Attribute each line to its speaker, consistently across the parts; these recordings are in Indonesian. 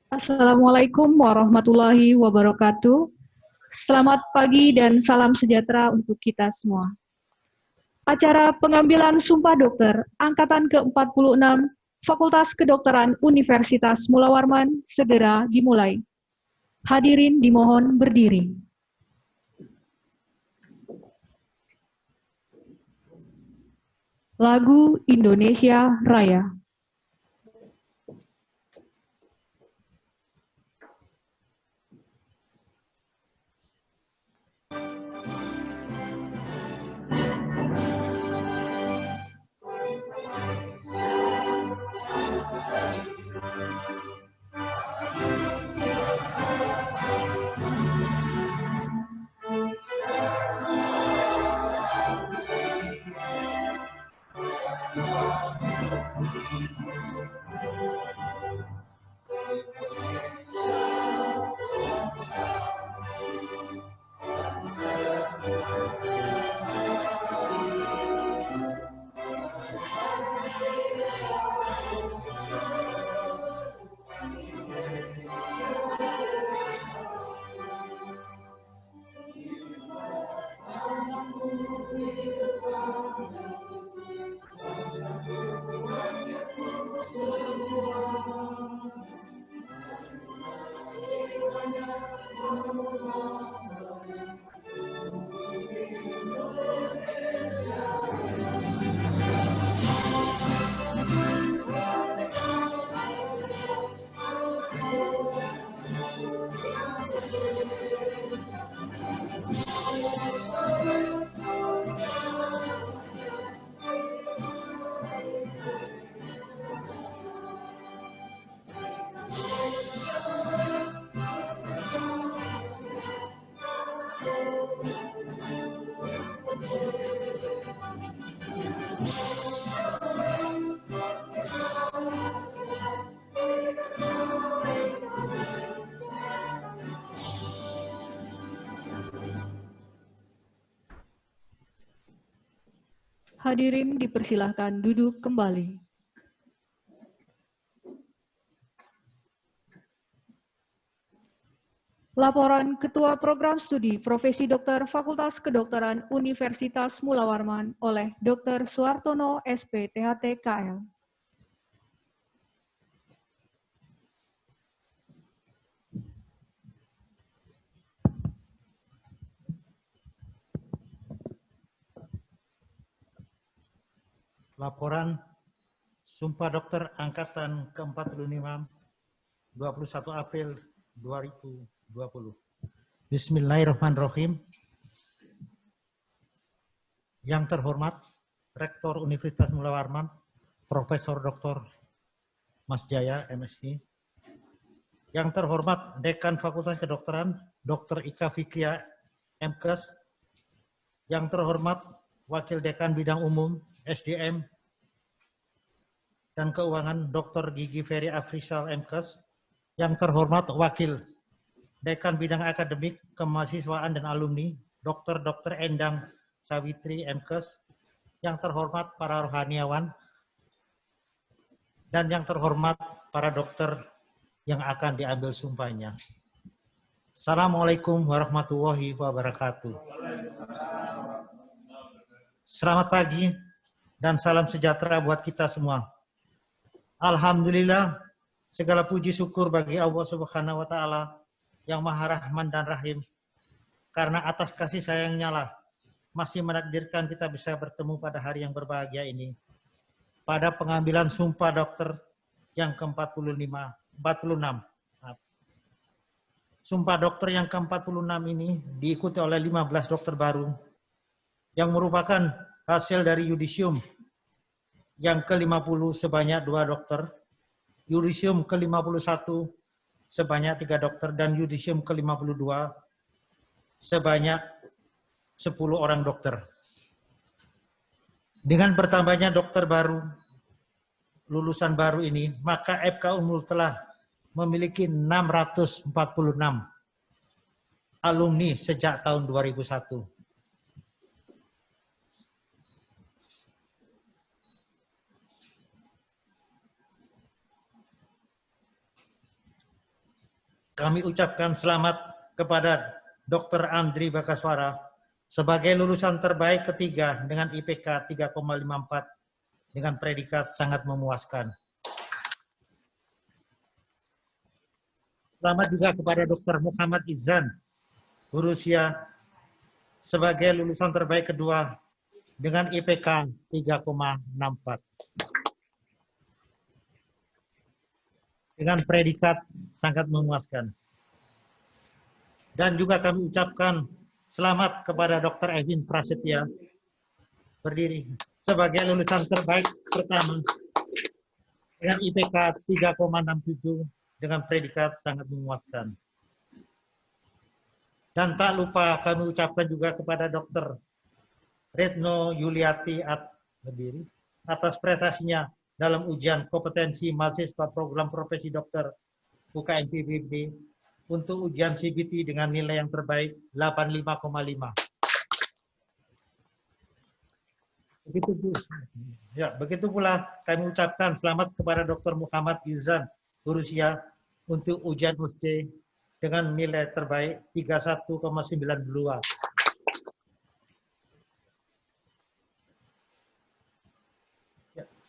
Speaker 1: Assalamualaikum warahmatullahi wabarakatuh. Selamat pagi dan salam sejahtera untuk kita semua. Acara pengambilan Sumpah Dokter Angkatan ke-46 Fakultas Kedokteran Universitas Mula Warman segera dimulai. Hadirin dimohon berdiri. Lagu Indonesia Raya. Hadirin dipersilahkan duduk kembali. Laporan Ketua Program Studi Profesi Dokter Fakultas Kedokteran Universitas Mula Warman oleh Dr. Suartono SPTHT KL.
Speaker 2: Laporan Sumpah Dokter Angkatan ke-45 21 April 2020. Bismillahirrahmanirrahim. Yang terhormat Rektor Universitas Mula Warman, Profesor Dr. Mas Jaya, MSI. Yang terhormat Dekan Fakultas Kedokteran, Dr. Ika Fikria, MKes. Yang terhormat Wakil Dekan Bidang Umum, SDM dan Keuangan, Dr. Gigi Ferry Afrisal, MKes. Yang terhormat Wakil Dekan Bidang Akademik, Kemahasiswaan dan Alumni, Dr. Endang Sawitri, MKes. Yang terhormat para rohaniawan, dan yang terhormat para dokter yang akan diambil sumpahnya. Assalamualaikum warahmatullahi wabarakatuh. Selamat pagi dan salam sejahtera buat kita semua. Alhamdulillah, segala puji syukur bagi Allah Subhanahu wa Ta'ala yang Maha Rahman dan Rahim, karena atas kasih sayangnya lah masih menakdirkan kita bisa bertemu pada hari yang berbahagia ini, pada pengambilan sumpah dokter yang ke-46. Sumpah dokter yang ke-46 ini diikuti oleh 15 dokter baru yang merupakan hasil dari yudisium yang ke-50 sebanyak 2 dokter, yudisium ke-51 sebanyak 3 dokter, dan yudisium ke-52 sebanyak 10 orang dokter. Dengan bertambahnya dokter baru, lulusan baru ini, maka FK Unmul telah memiliki 646 alumni sejak tahun 2001. kami ucapkan selamat kepada Dr. Andri Bagaswara sebagai lulusan terbaik ketiga dengan IPK 3,54 dengan predikat sangat memuaskan. Selamat juga kepada Dr. Muhammad Izan Hurusia sebagai lulusan terbaik kedua dengan IPK 3,64 dengan predikat sangat memuaskan. Dan juga kami ucapkan selamat kepada Dr. Evin Prasetya berdiri sebagai lulusan terbaik pertama dengan IPK 3,67 dengan predikat sangat memuaskan. Dan tak lupa kami ucapkan juga kepada Dr. Retno Yuliati berdiri atas prestasinya dalam ujian kompetensi mahasiswa program profesi dokter UKM PBB untuk ujian CBT dengan nilai yang terbaik 85,5. Begitu pula kami ucapkan selamat kepada Dr. Muhammad Izan Hurusia untuk ujian USC dengan nilai terbaik 31,92.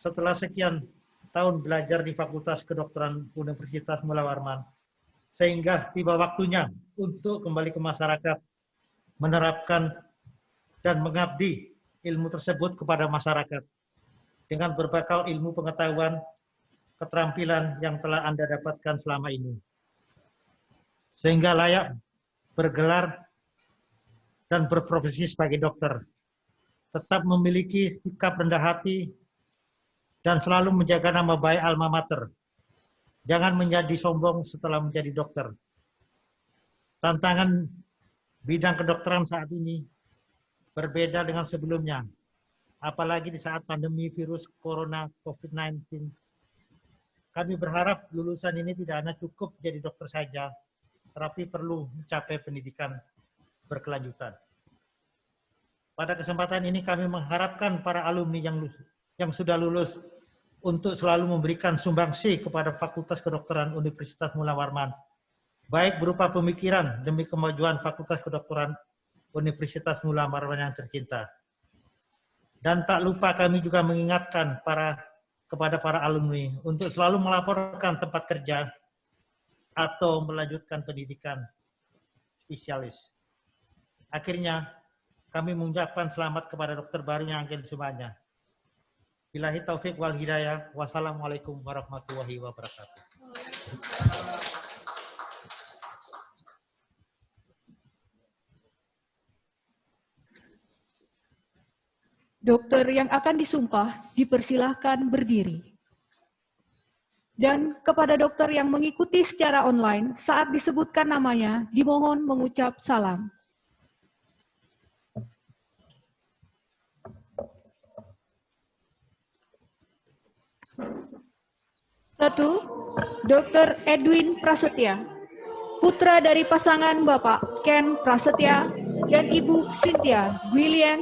Speaker 2: Setelah sekian tahun belajar di Fakultas Kedokteran Universitas Mula Warman, sehingga tiba waktunya untuk kembali ke masyarakat, menerapkan dan mengabdi ilmu tersebut kepada masyarakat dengan berbekal ilmu pengetahuan, keterampilan yang telah Anda dapatkan selama ini. Sehingga layak bergelar dan berprofesi sebagai dokter. Tetap memiliki sikap rendah hati dan selalu menjaga nama baik alma mater. Jangan menjadi sombong setelah menjadi dokter. Tantangan bidang kedokteran saat ini berbeda dengan sebelumnya. Apalagi di saat pandemi virus corona COVID-19. Kami berharap lulusan ini tidak hanya cukup jadi dokter saja, tetapi perlu mencapai pendidikan berkelanjutan. Pada kesempatan ini kami mengharapkan para alumni yang sudah lulus untuk selalu memberikan sumbangsi kepada Fakultas Kedokteran Universitas Mula Warman, baik berupa pemikiran demi kemajuan Fakultas Kedokteran Universitas Mula Warman yang tercinta. Dan tak lupa kami juga mengingatkan kepada para alumni untuk selalu melaporkan tempat kerja atau melanjutkan pendidikan spesialis. Akhirnya, kami mengucapkan selamat kepada dokter baru yang akan semuanya. Billahi taufik wal hidayah. Wassalamualaikum warahmatullahi wabarakatuh.
Speaker 1: Dokter yang akan disumpah dipersilahkan berdiri. Dan kepada dokter yang mengikuti secara online, saat disebutkan namanya, dimohon mengucap salam. Satu, Dr. Edwin Prasetya, putra dari pasangan Bapak Ken Prasetya dan Ibu Cynthia Gwillian,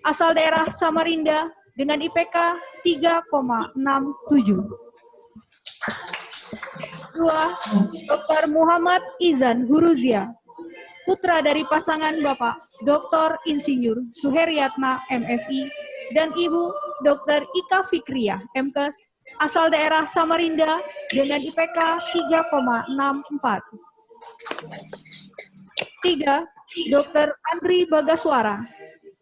Speaker 1: asal daerah Samarinda dengan IPK 3,67. Dua, Dr. Muhammad Izan Huruzia, putra dari pasangan Bapak Dr. Insinyur Suheryatna MSI dan Ibu Dr. Ika Fikriah MKes, asal daerah Samarinda dengan IPK 3,64. Tiga, Dr. Andri Bagaswara,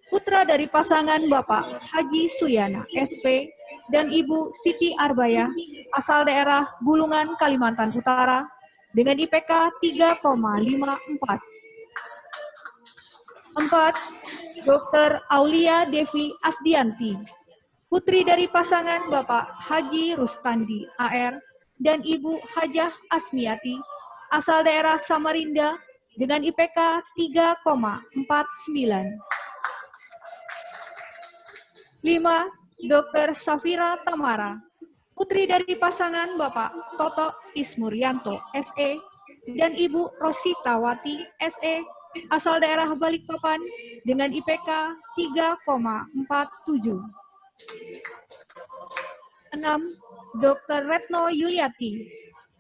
Speaker 1: putra dari pasangan Bapak Haji Suyana SP dan Ibu Siti Arbaya, asal daerah Bulungan, Kalimantan Utara, dengan IPK 3,54. 4. Dr. Aulia Devi Asdianti, putri dari pasangan Bapak Haji Rustandi AR dan Ibu Hajah Asmiati, asal daerah Samarinda, dengan IPK 3,49. 5. Dr. Safira Tamara, putri dari pasangan Bapak Toto Ismuryanto SE dan Ibu Rositawati SE, asal daerah Balikpapan, dengan IPK 3,47. 6. Dr. Retno Yuliati,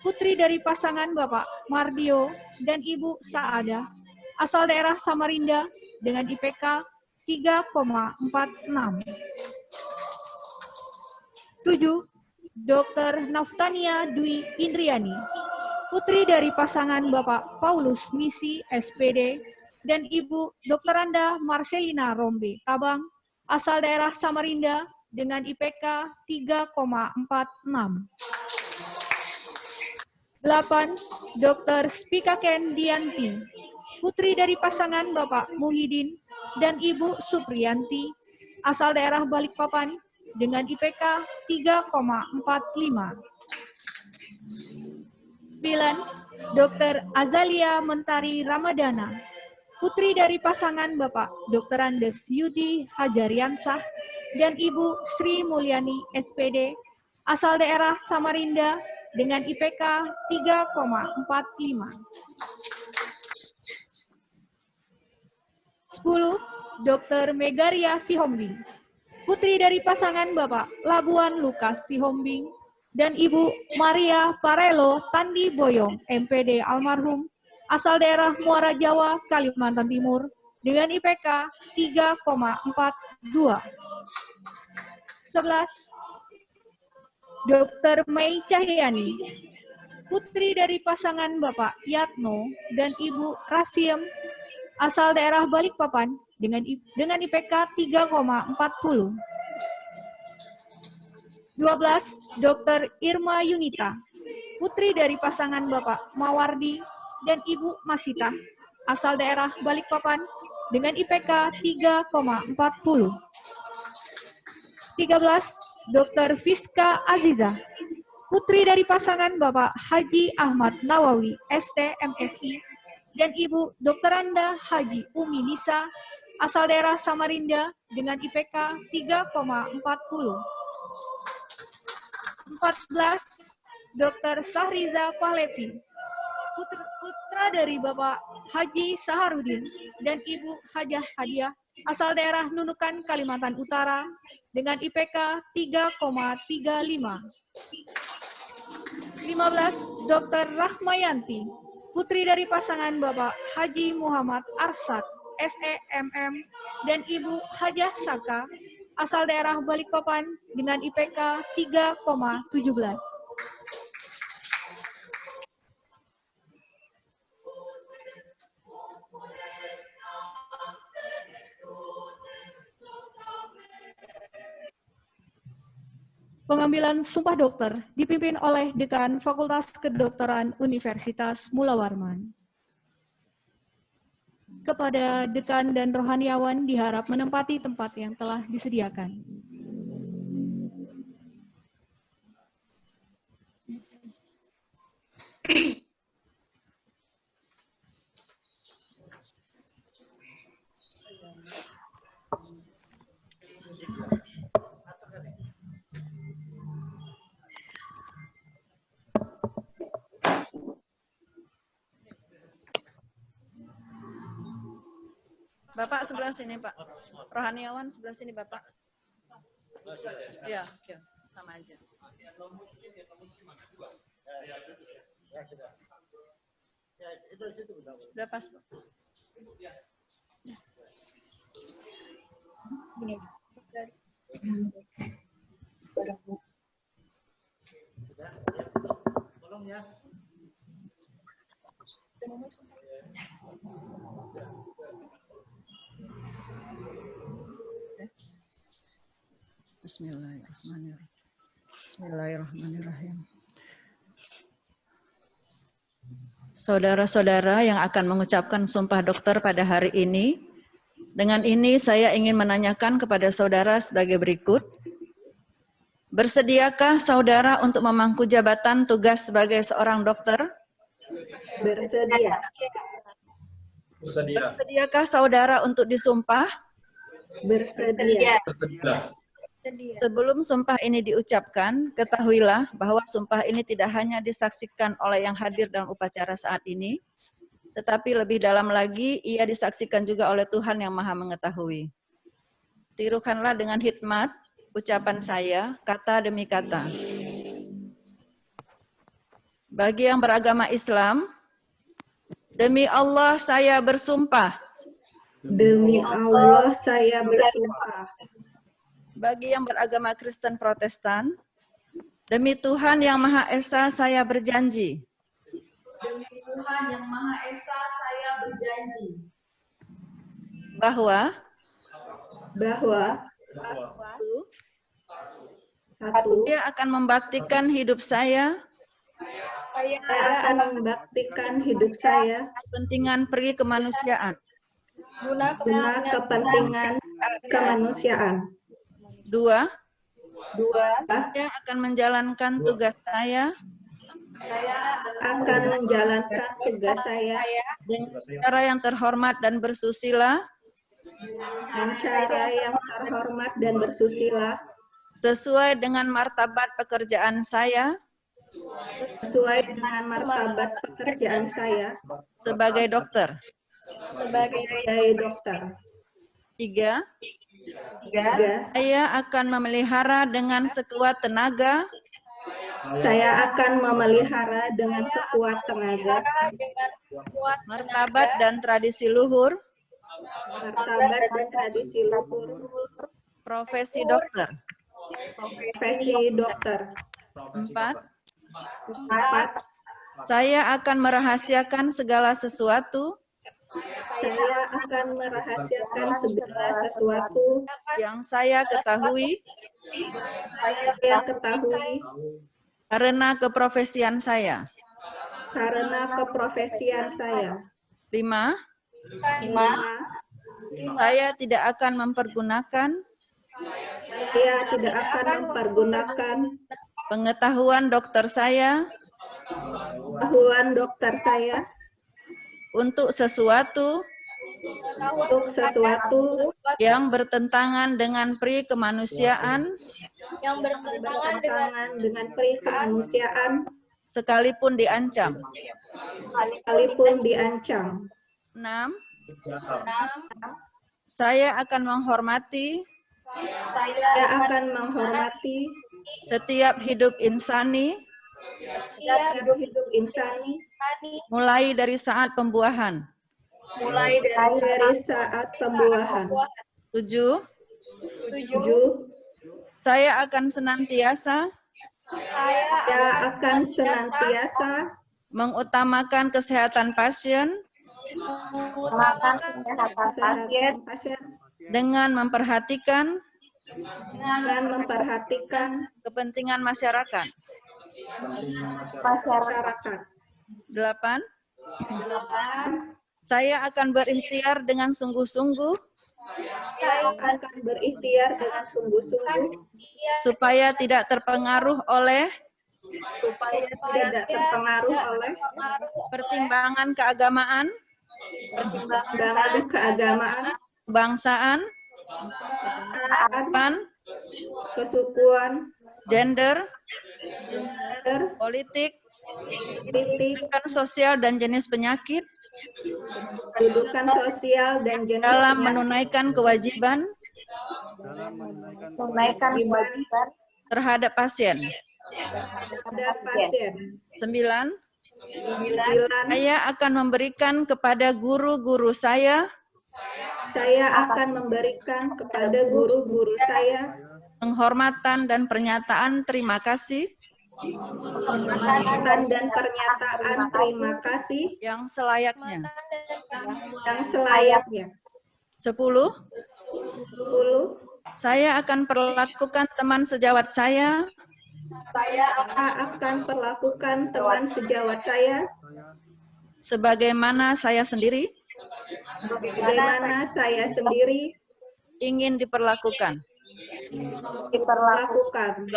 Speaker 1: putri dari pasangan Bapak Mardio dan Ibu Saada, asal daerah Samarinda dengan IPK 3,46. 7. Dr. Naftania Dwi Indriani, putri dari pasangan Bapak Paulus Misi SPD dan Ibu Dr. Anda Marcelina Rombe Tabang, asal daerah Samarinda dengan IPK 3,46. 8. Dr. Spikaken Dianti, putri dari pasangan Bapak Muhyiddin dan Ibu Supriyanti, asal daerah Balikpapan dengan IPK 3,45. 9. Dr. Azalia Mentari Ramadana, putri dari pasangan Bapak Dr. Andes Yudi Hajariansah dan Ibu Sri Mulyani SPD, asal daerah Samarinda dengan IPK 3,45. 10. Dr. Megaria Sihombing, putri dari pasangan Bapak Labuan Lukas Sihombing dan Ibu Maria Parelo Tandi Boyong, MPD almarhum, asal daerah Muara Jawa, Kalimantan Timur, dengan IPK 3,42. 11. Dr. Mei Cahyani, putri dari pasangan Bapak Yatno dan Ibu Rasiem, asal daerah Balikpapan, dengan IPK 3,40. 12. Dr. Irma Yunita, putri dari pasangan Bapak Mawardi dan Ibu Masita, asal daerah Balikpapan, dengan IPK 3,40. 13. Dr. Fiska Aziza, putri dari pasangan Bapak Haji Ahmad Nawawi, ST MSI, dan Ibu Dr. Anda Haji Umi Nisa, asal daerah Samarinda, dengan IPK 3,40. 14. Dr. Sahriza Pahlepi, putra dari Bapak Haji Saharudin dan Ibu Hajah Hadiah, asal daerah Nunukan, Kalimantan Utara, dengan IPK 3,35. 15. Dr. Rahmayanti, putri dari pasangan Bapak Haji Muhammad Arsad, SEMM, dan Ibu Hajah Saka, asal daerah Balikpapan, dengan IPK 3,17. Pengambilan Sumpah Dokter dipimpin oleh Dekan Fakultas Kedokteran Universitas Mula Warman. Kepada Dekan dan Rohaniawan diharap menempati tempat yang telah disediakan.
Speaker 3: Bapak sebelah sini, Pak. Rohaniawan sebelah sini, Bapak. Ya, oke. Sama aja. Udah pas, Pak.
Speaker 2: Tolong ya.
Speaker 3: Bismillahirrahmanirrahim. Bismillahirrahmanirrahim. Saudara-saudara yang akan mengucapkan sumpah dokter pada hari ini, dengan ini saya ingin menanyakan kepada saudara sebagai berikut. Bersediakah saudara untuk memangku jabatan tugas sebagai seorang dokter?
Speaker 4: Bersedia.
Speaker 5: Bersedia.
Speaker 3: Bersediakah saudara untuk disumpah?
Speaker 4: Bersedia.
Speaker 5: Bersedia.
Speaker 3: Sebelum sumpah ini diucapkan, ketahuilah bahwa sumpah ini tidak hanya disaksikan oleh yang hadir dalam upacara saat ini, tetapi lebih dalam lagi, ia disaksikan juga oleh Tuhan yang Maha Mengetahui. Tirukanlah dengan hikmat ucapan saya, kata demi kata. Bagi yang beragama Islam, demi Allah saya bersumpah.
Speaker 4: Demi Allah saya bersumpah.
Speaker 3: Bagi yang beragama Kristen Protestan, demi Tuhan Yang Maha Esa saya berjanji.
Speaker 1: Demi Tuhan Yang Maha Esa saya berjanji.
Speaker 3: Bahwa
Speaker 4: satu,
Speaker 3: Dia akan membaktikan hidup saya
Speaker 4: saya akan membaktikan hidup saya
Speaker 3: kepentingan peri kemanusiaan.
Speaker 4: guna kepentingan kemanusiaan.
Speaker 3: 2.
Speaker 4: Dua,
Speaker 3: Saya akan menjalankan tugas saya
Speaker 4: akan menjalankan tugas saya
Speaker 3: dengan cara yang terhormat dan bersusila
Speaker 4: dengan cara yang terhormat dan bersusila
Speaker 3: sesuai dengan martabat pekerjaan saya
Speaker 4: sesuai dengan martabat pekerjaan saya
Speaker 3: sebagai dokter.
Speaker 4: sebagai dokter.
Speaker 3: 3.
Speaker 4: Tiga,
Speaker 3: Saya akan memelihara dengan sekuat tenaga
Speaker 4: saya akan memelihara dengan sekuat tenaga
Speaker 3: martabat dan tradisi luhur
Speaker 4: martabat dan tradisi luhur
Speaker 3: profesi dokter.
Speaker 4: profesi dokter.
Speaker 3: 4.
Speaker 4: 4.
Speaker 3: Saya akan merahasiakan segala sesuatu
Speaker 4: Saya akan merahasiakan segala sesuatu
Speaker 3: yang saya ketahui
Speaker 4: yang ketahui
Speaker 3: karena keprofesian saya.
Speaker 4: karena keprofesian saya.
Speaker 3: 5.
Speaker 4: 5.
Speaker 3: Saya tidak akan mempergunakan
Speaker 4: Saya tidak akan mempergunakan
Speaker 3: pengetahuan dokter saya
Speaker 4: pengetahuan dokter saya
Speaker 3: untuk sesuatu yang bertentangan dengan peri kemanusiaan
Speaker 4: bertentangan dengan peri kemanusiaan
Speaker 3: sekalipun diancam.
Speaker 4: sekalipun diancam.
Speaker 3: 6. Saya akan menghormati
Speaker 4: Saya akan menghormati
Speaker 3: setiap hidup insani
Speaker 4: setiap hidup insani
Speaker 3: mulai dari saat pembuahan.
Speaker 4: dari saat pembuahan.
Speaker 3: 7.
Speaker 4: 7.
Speaker 3: Saya akan senantiasa
Speaker 4: Saya akan senantiasa
Speaker 3: mengutamakan kesehatan pasien
Speaker 4: kesehatan pasien
Speaker 3: dengan memperhatikan
Speaker 4: dan memperhatikan
Speaker 3: kepentingan masyarakat.
Speaker 4: masyarakat.
Speaker 3: 8. Saya akan berikhtiar dengan sungguh-sungguh
Speaker 4: Saya akan berikhtiar dengan sungguh-sungguh
Speaker 3: supaya tidak terpengaruh oleh
Speaker 4: supaya tidak terpengaruh oleh
Speaker 3: pertimbangan keagamaan,
Speaker 4: pertimbangan keagamaan,
Speaker 3: kebangsaan,
Speaker 4: kebangsaan, kesukuan,
Speaker 3: gender,
Speaker 4: gender,
Speaker 3: politik,
Speaker 4: politik,
Speaker 3: kedudukan sosial dan jenis penyakit
Speaker 4: kedudukan sosial dan jenis
Speaker 3: dalam
Speaker 4: penyakit
Speaker 3: menunaikan kewajiban terhadap pasien.
Speaker 4: pada pasien.
Speaker 3: 9.
Speaker 4: 9.
Speaker 3: Saya akan memberikan kepada guru-guru saya
Speaker 4: Saya akan memberikan kepada guru-guru saya
Speaker 3: penghormatan dan pernyataan terima kasih
Speaker 4: penghormatan dan pernyataan terima kasih
Speaker 3: yang selayaknya.
Speaker 4: yang selayaknya.
Speaker 3: 10.
Speaker 4: 10.
Speaker 3: Saya akan perlakukan teman sejawat saya
Speaker 4: Saya akan perlakukan teman sejawat saya
Speaker 3: sebagaimana saya sendiri
Speaker 4: bagaimana saya sendiri
Speaker 3: ingin diperlakukan.
Speaker 4: diperlakukan.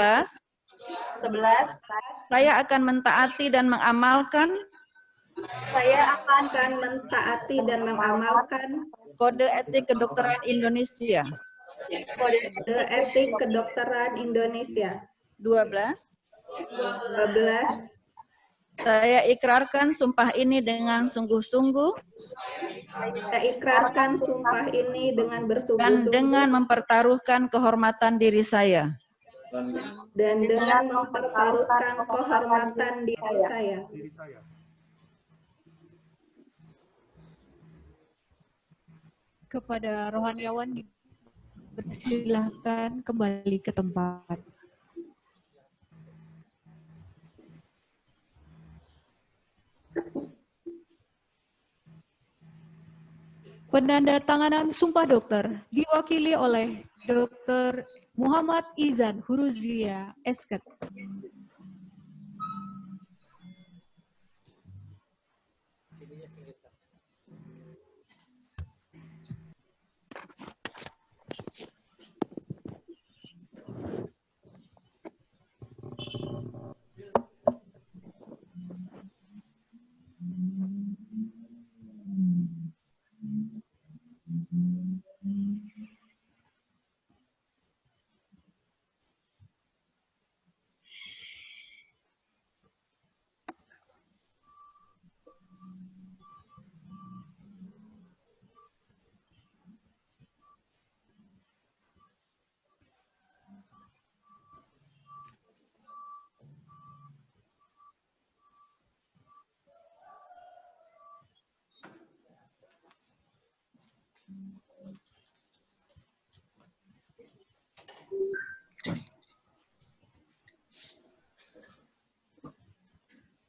Speaker 3: 11. Saya akan mentaati dan mengamalkan
Speaker 4: Saya akan mentaati dan mengamalkan
Speaker 3: Kode Etik Kedokteran Indonesia.
Speaker 4: kode etik kedokteran Indonesia.
Speaker 3: 12.
Speaker 4: 12.
Speaker 3: Saya ikrarkan sumpah ini dengan sungguh-sungguh
Speaker 4: Saya ikrarkan sumpah ini dengan
Speaker 3: dan
Speaker 4: bersungguh-sungguh
Speaker 3: dengan mempertaruhkan kehormatan diri saya.
Speaker 4: dan dengan mempertaruhkan kehormatan diri saya.
Speaker 1: Kepada rohaniawan dipersilahkan kembali ke tempat. Penandatanganan Sumpah Dokter diwakili oleh Dr. Muhammad Izan Huruzia, Esket.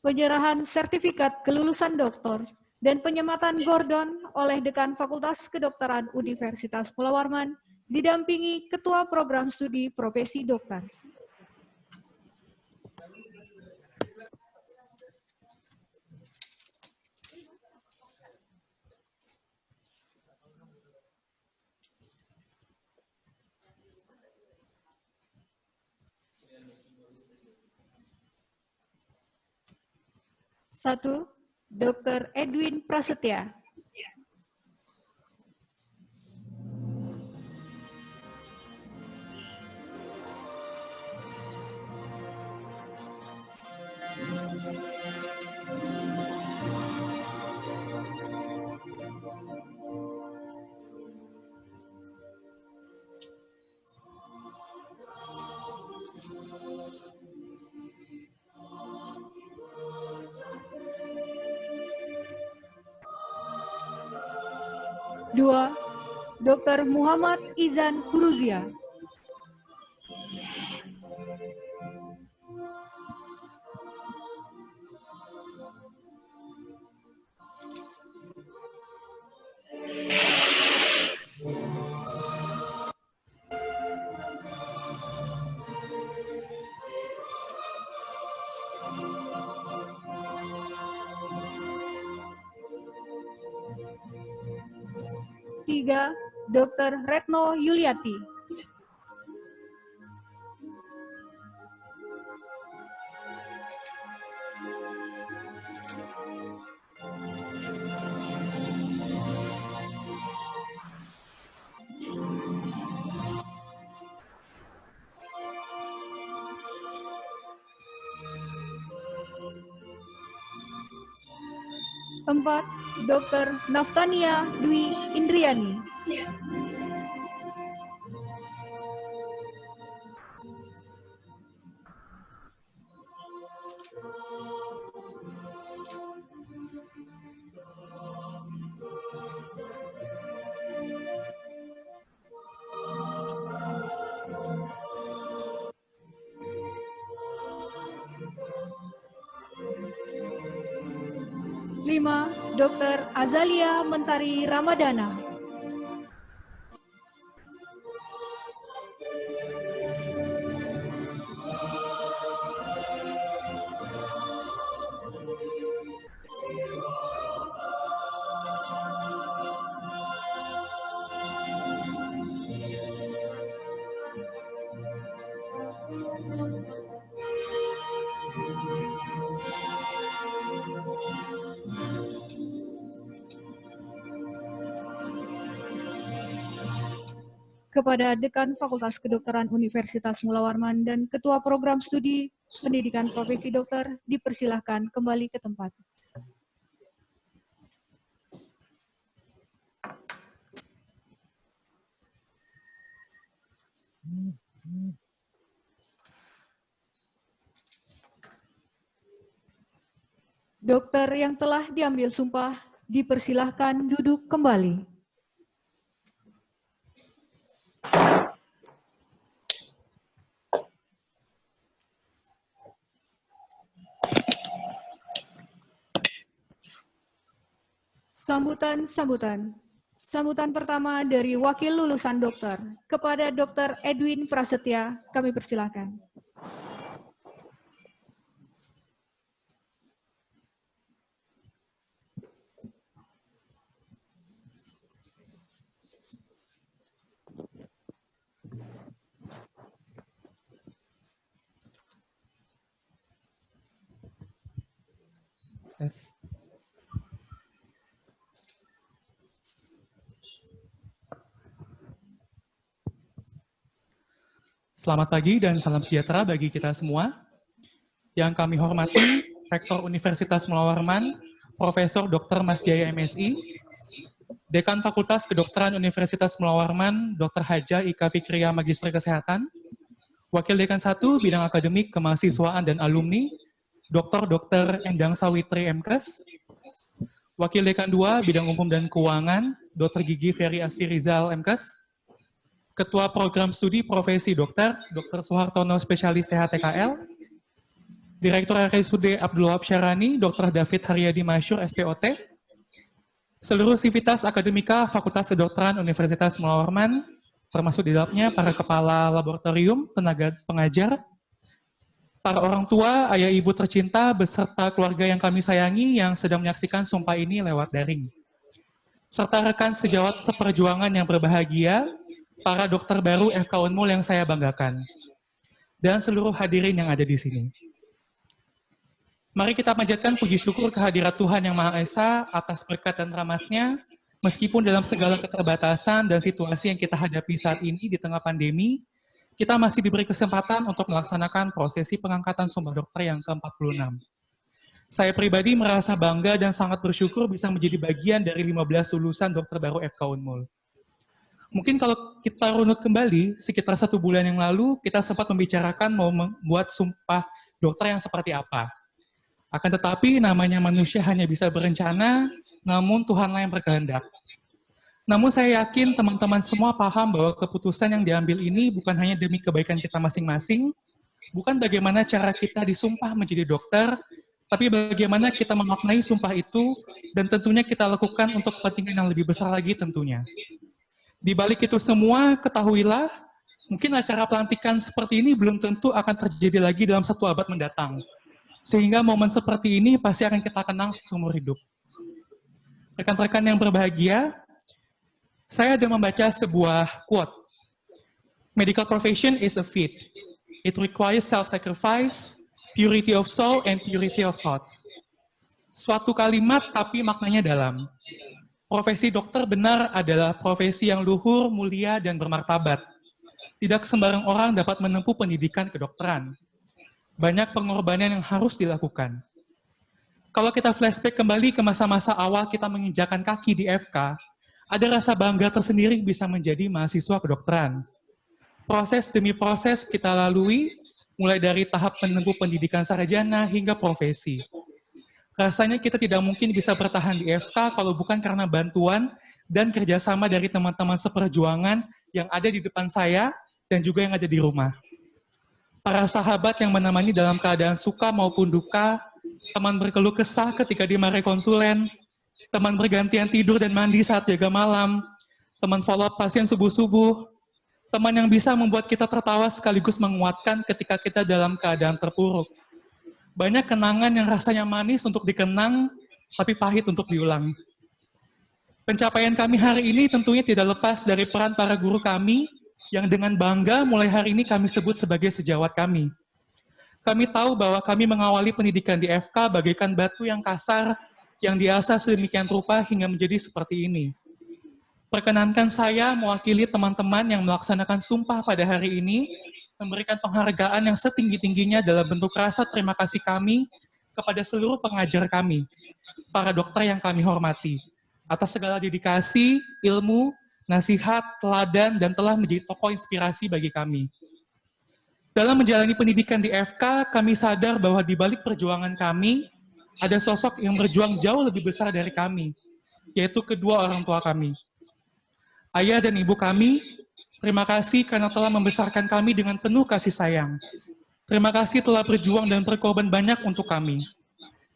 Speaker 1: Penyerahan sertifikat kelulusan doktor dan penyematan Gordon oleh Dekan Fakultas Kedokteran Universitas Pulau Warman didampingi Ketua Program Studi Profesi Dokter. Satu, Dr. Edwin Prasetya. Dua, Dr. Muhammad Izan Huruzia. Tiga, Dr. Retno Yuliati. Empat, Dr. Naftania Dwi Indriani. Lima, Dr. Azalia Mentari Ramadana. Kepada Dekan Fakultas Kedokteran Universitas Mula Warman dan Ketua Program Studi Pendidikan Profesi Dokter dipersilahkan kembali ke tempat. Dokter yang telah diambil sumpah dipersilahkan duduk kembali. Sambutan. Sambutan pertama dari wakil lulusan dokter. Kepada Dr. Edwin Prasetya, kami persilahkan.
Speaker 5: Yes. Selamat pagi dan salam sejahtera bagi kita semua. Yang kami hormati, Rektor Universitas Mula Warman, Profesor Dr. Mas Jaya MSI, Dekan Fakultas Kedokteran Universitas Mula Warman, Dr. Haja Ika Fikriya Magister Kesehatan, Wakil Dekan 1 Bidang Akademik Kemahasiswaan dan Alumni, Dr. Endang Sawitri MKes, Wakil Dekan 2 Bidang Umum dan Keuangan, Dr. Gigi Ferry Asfirizal MKes, Ketua Program Studi Profesi Dokter, Dr. Suhartono Spesialis THTKL, Direktur RSUD Abdul Wahab Syarani, Dr. David Haryadi Masyur SPOT, seluruh sivitas akademika Fakultas Kedokteran Universitas Mula Warman, termasuk di dalamnya para kepala laboratorium, tenaga pengajar, para orang tua, ayah ibu tercinta, beserta keluarga yang kami sayangi yang sedang menyaksikan sumpah ini lewat daring, serta rekan sejawat seperjuangan yang berbahagia, para dokter baru FK Unmul yang saya banggakan, dan seluruh hadirin yang ada di sini. Mari kita panjatkan puji syukur kehadirat Tuhan Yang Maha Esa atas berkat dan rahmat-Nya, meskipun dalam segala keterbatasan dan situasi yang kita hadapi saat ini di tengah pandemi, kita masih diberi kesempatan untuk melaksanakan prosesi pengangkatan Sumpah Dokter yang ke-46. Saya pribadi merasa bangga dan sangat bersyukur bisa menjadi bagian dari 15 lulusan dokter baru FK Unmul. Mungkin kalau kita runut kembali, sekitar 1 bulan yang lalu, kita sempat membicarakan mau membuat sumpah dokter yang seperti apa. Akan tetapi, namanya manusia hanya bisa berencana, namun Tuhanlah yang berkehendak. Namun saya yakin teman-teman semua paham bahwa keputusan yang diambil ini bukan hanya demi kebaikan kita masing-masing, bukan bagaimana cara kita disumpah menjadi dokter, tapi bagaimana kita memaknai sumpah itu, dan tentunya kita lakukan untuk kepentingan yang lebih besar lagi tentunya. Di balik itu semua, ketahuilah, mungkin acara pelantikan seperti ini belum tentu akan terjadi lagi dalam 1 abad mendatang. Sehingga momen seperti ini pasti akan kita kenang seumur hidup. Rekan-rekan yang berbahagia, saya ada membaca sebuah quote. Medical profession is a feat. It requires self-sacrifice, purity of soul, and purity of thoughts. Suatu kalimat tapi maknanya dalam. Profesi dokter benar adalah profesi yang luhur, mulia, dan bermartabat. Tidak sembarang orang dapat menempuh pendidikan kedokteran. Banyak pengorbanan yang harus dilakukan. Kalau kita flashback kembali ke masa-masa awal kita menginjakan kaki di FK, ada rasa bangga tersendiri bisa menjadi mahasiswa kedokteran. Proses demi proses kita lalui, mulai dari tahap menempuh pendidikan sarjana hingga profesi. Rasanya kita tidak mungkin bisa bertahan di FK kalau bukan karena bantuan dan kerjasama dari teman-teman seperjuangan yang ada di depan saya dan juga yang ada di rumah. Para sahabat yang menemani dalam keadaan suka maupun duka, teman berkeluh kesah ketika dimarahi konsulen, teman bergantian tidur dan mandi saat jaga malam, teman follow up pasien subuh-subuh, teman yang bisa membuat kita tertawa sekaligus menguatkan ketika kita dalam keadaan terpuruk. Banyak kenangan yang rasanya manis untuk dikenang, tapi pahit untuk diulang. Pencapaian kami hari ini tentunya tidak lepas dari peran para guru kami, yang dengan bangga mulai hari ini kami sebut sebagai sejawat kami. Kami tahu bahwa kami mengawali pendidikan di FK bagaikan batu yang kasar, yang diasah sedemikian rupa hingga menjadi seperti ini. Perkenankan saya mewakili teman-teman yang melaksanakan sumpah pada hari ini, memberikan penghargaan yang setinggi-tingginya dalam bentuk rasa terima kasih kami kepada seluruh pengajar kami, para dokter yang kami hormati, atas segala dedikasi, ilmu, nasihat, teladan, dan telah menjadi tokoh inspirasi bagi kami. Dalam menjalani pendidikan di FK, kami sadar bahwa di balik perjuangan kami, ada sosok yang berjuang jauh lebih besar dari kami, yaitu kedua orang tua kami. Ayah dan ibu kami, terima kasih karena telah membesarkan kami dengan penuh kasih sayang. Terima kasih telah berjuang dan berkorban banyak untuk kami.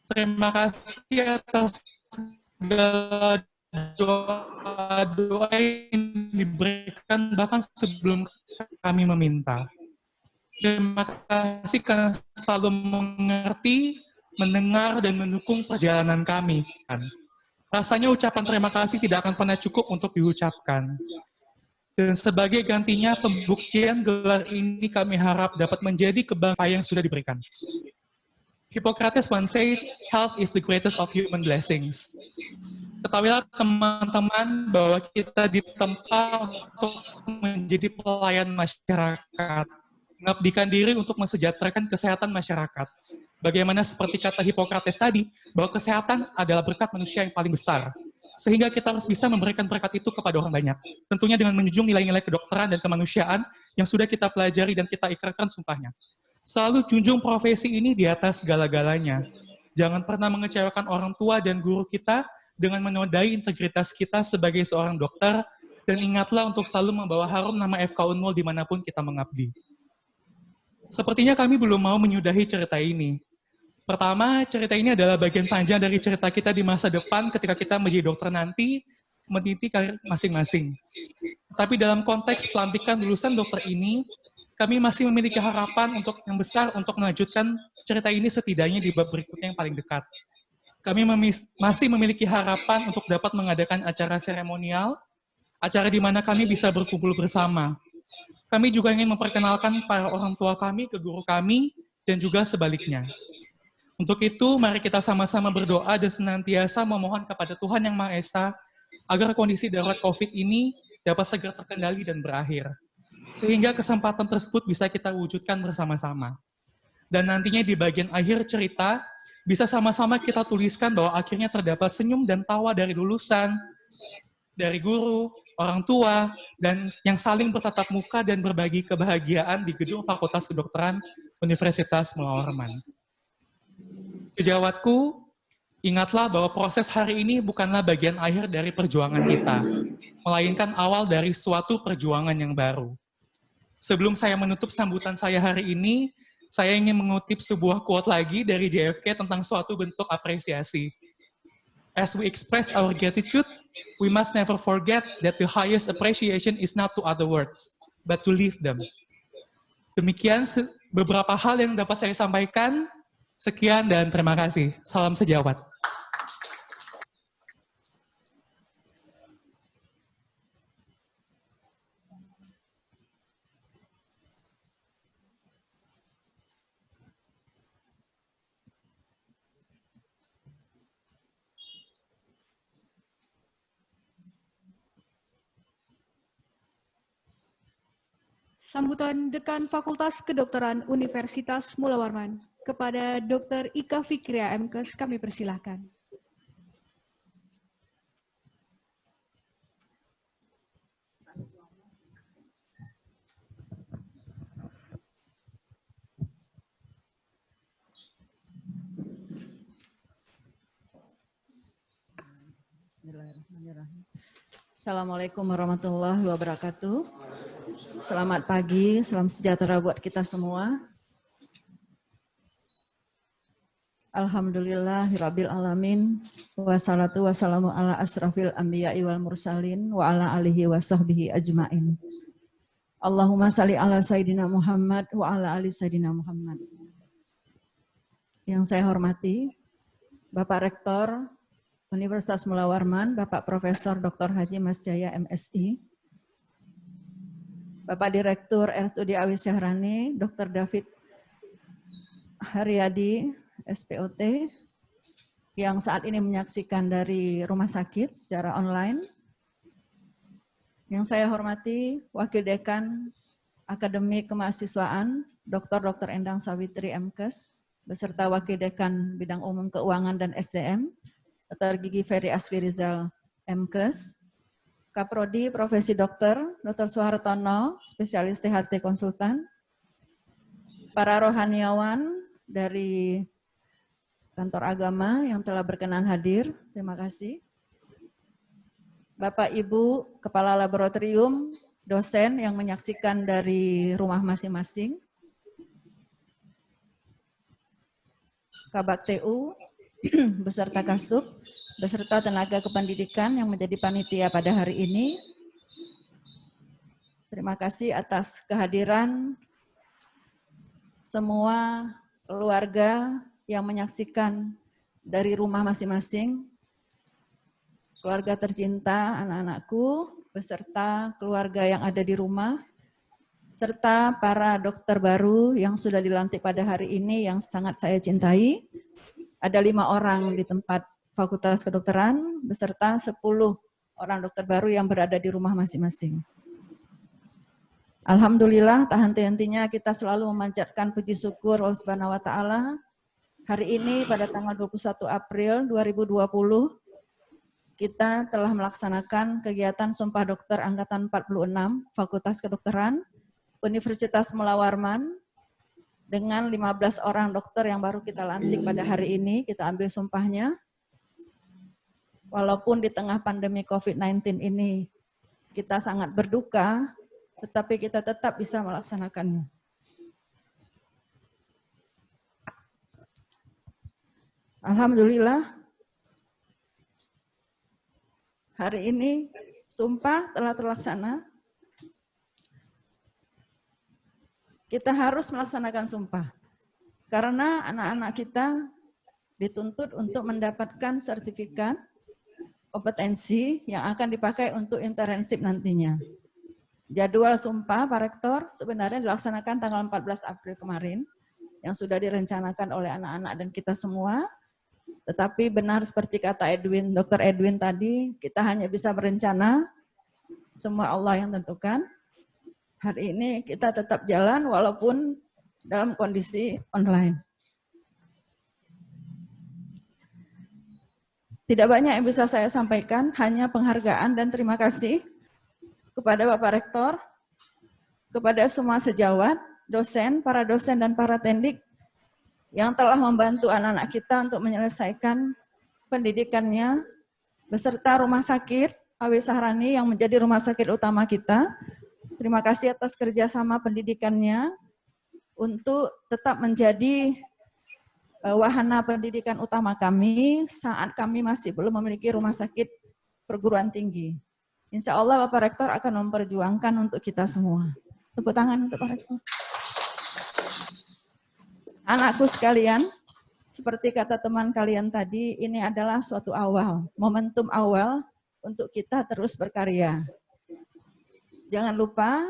Speaker 5: Terima kasih atas segala doa-doa yang diberikan bahkan sebelum kami meminta. Terima kasih karena selalu mengerti, mendengar, dan mendukung perjalanan kami. Rasanya ucapan terima kasih tidak akan pernah cukup untuk diucapkan. Dan sebagai gantinya, pembuktian gelar ini kami harap dapat menjadi kebanggaan yang sudah diberikan. Hippocrates once said, health is the greatest of human blessings. Ketahuilah teman-teman bahwa kita ditempa untuk menjadi pelayan masyarakat, mengabdikan diri untuk mensejahterakan kesehatan masyarakat. Bagaimana seperti kata Hippocrates tadi, bahwa kesehatan adalah berkat manusia yang paling besar. Sehingga kita harus bisa memberikan berkat itu kepada orang banyak. Tentunya dengan menjunjung nilai-nilai kedokteran dan kemanusiaan yang sudah kita pelajari dan kita ikrarkan sumpahnya. Selalu junjung profesi ini di atas segala-galanya. Jangan pernah mengecewakan orang tua dan guru kita dengan menodai integritas kita sebagai seorang dokter, dan ingatlah untuk selalu membawa harum nama FK Unmul dimanapun kita mengabdi. Sepertinya kami belum mau menyudahi cerita ini. Pertama, cerita ini adalah bagian panjang dari cerita kita di masa depan ketika kita menjadi dokter nanti, meniti karir masing-masing. Tapi dalam konteks pelantikan lulusan dokter ini, kami masih memiliki harapan untuk yang besar untuk melanjutkan cerita ini setidaknya di bab berikutnya yang paling dekat. Kami masih memiliki harapan untuk dapat mengadakan acara seremonial, acara di mana kami bisa berkumpul bersama. Kami juga ingin memperkenalkan para orang tua kami ke guru kami dan juga sebaliknya. Untuk itu, mari kita sama-sama berdoa dan senantiasa memohon kepada Tuhan Yang Maha Esa agar kondisi darurat COVID ini dapat segera terkendali dan berakhir, sehingga kesempatan tersebut bisa kita wujudkan bersama-sama. Dan nantinya di bagian akhir cerita, bisa sama-sama kita tuliskan bahwa akhirnya terdapat senyum dan tawa dari lulusan, dari guru, orang tua, dan yang saling bertatap muka dan berbagi kebahagiaan di gedung Fakultas Kedokteran Universitas Mula Warman. Sejawatku, ingatlah bahwa proses hari ini bukanlah bagian akhir dari perjuangan kita, melainkan awal dari suatu perjuangan yang baru. Sebelum saya menutup sambutan saya hari ini, saya ingin mengutip sebuah quote lagi dari JFK tentang suatu bentuk apresiasi. As we express our gratitude, we must never forget that the highest appreciation is not to other words, but to live them. Demikian beberapa hal yang dapat saya sampaikan. Sekian dan terima kasih. Salam sejawat.
Speaker 1: Sambutan Dekan Fakultas Kedokteran Universitas Mula Warman kepada Dr. Ika Fikria MKes kami persilahkan.
Speaker 3: Bismillahirrahmanirrahim. Assalamualaikum warahmatullahi wabarakatuh. Selamat pagi, salam sejahtera buat kita semua. Alhamdulillahirabbil alamin, wassalatu wassalamu ala asrafil anbiya'i wal mursalin wa ala alihi wa sahbihi ajmain. Allahumma salli ala Sayyidina Muhammad wa ala ali Sayyidina Muhammad. Yang saya hormati, Bapak Rektor Universitas Mula Warman, Bapak Profesor Dr. Haji Masjaya MSI, Bapak Direktur RSUD Awi Syahrani, Dr. David Haryadi, SPOT, yang saat ini menyaksikan dari rumah sakit secara online. Yang saya hormati, Wakil Dekan Akademi Kemahasiswaan, Dr. Endang Sawitri MKes, beserta Wakil Dekan Bidang Umum Keuangan dan SDM, Dr. Gigi Ferry Asfirizal MKes, Kaprodi Profesi Dokter, Dr. Suhartono, Spesialis THT Konsultan, para rohaniawan dari Kantor Agama yang telah berkenan hadir, terima kasih. Bapak Ibu Kepala Laboratorium, dosen yang menyaksikan dari rumah masing-masing, Kabak TU, beserta Kasub, beserta tenaga kependidikan yang menjadi panitia pada hari ini. Terima kasih atas kehadiran semua keluarga yang menyaksikan dari rumah masing-masing, keluarga tercinta, anak-anakku, beserta keluarga yang ada di rumah, serta para dokter baru yang sudah dilantik pada hari ini yang sangat saya cintai. Ada 5 orang di tempat Fakultas Kedokteran, beserta 10 orang dokter baru yang berada di rumah masing-masing. Alhamdulillah, tak henti-hentinya kita selalu memanjatkan puji syukur Allah Subhanahu wa Ta'ala. Hari ini pada tanggal 21 April 2020, kita telah melaksanakan kegiatan Sumpah Dokter Angkatan 46 Fakultas Kedokteran Universitas Mula Warman dengan 15 orang dokter yang baru kita lantik pada hari ini, kita ambil sumpahnya. Walaupun di tengah pandemi COVID-19 ini kita sangat berduka, tetapi kita tetap bisa melaksanakannya. Alhamdulillah, hari ini sumpah telah terlaksana. Kita harus melaksanakan sumpah, karena anak-anak kita dituntut untuk mendapatkan sertifikat kompetensi yang akan dipakai untuk internship nantinya. Jadwal sumpah Pak Rektor sebenarnya dilaksanakan tanggal 14 April kemarin, yang sudah direncanakan oleh anak-anak dan kita semua. Tetapi benar seperti kata Edwin, Dr. Edwin tadi, kita hanya bisa berencana, semua Allah yang tentukan. Hari ini kita tetap jalan walaupun dalam kondisi online. Tidak banyak yang bisa saya sampaikan, hanya penghargaan dan terima kasih kepada Bapak Rektor, kepada semua sejawat, dosen, para dosen dan para tendik yang telah membantu anak-anak kita untuk menyelesaikan pendidikannya, beserta Rumah Sakit Awi Sahrani yang menjadi rumah sakit utama kita. Terima kasih atas kerjasama pendidikannya untuk tetap menjadi wahana pendidikan utama kami saat kami masih belum memiliki rumah sakit perguruan tinggi. Insya Allah Bapak Rektor akan memperjuangkan untuk kita semua. Tepuk tangan untuk Pak Rektor. Anakku sekalian, seperti kata teman kalian tadi, ini adalah suatu awal, momentum awal untuk kita terus berkarya. Jangan lupa,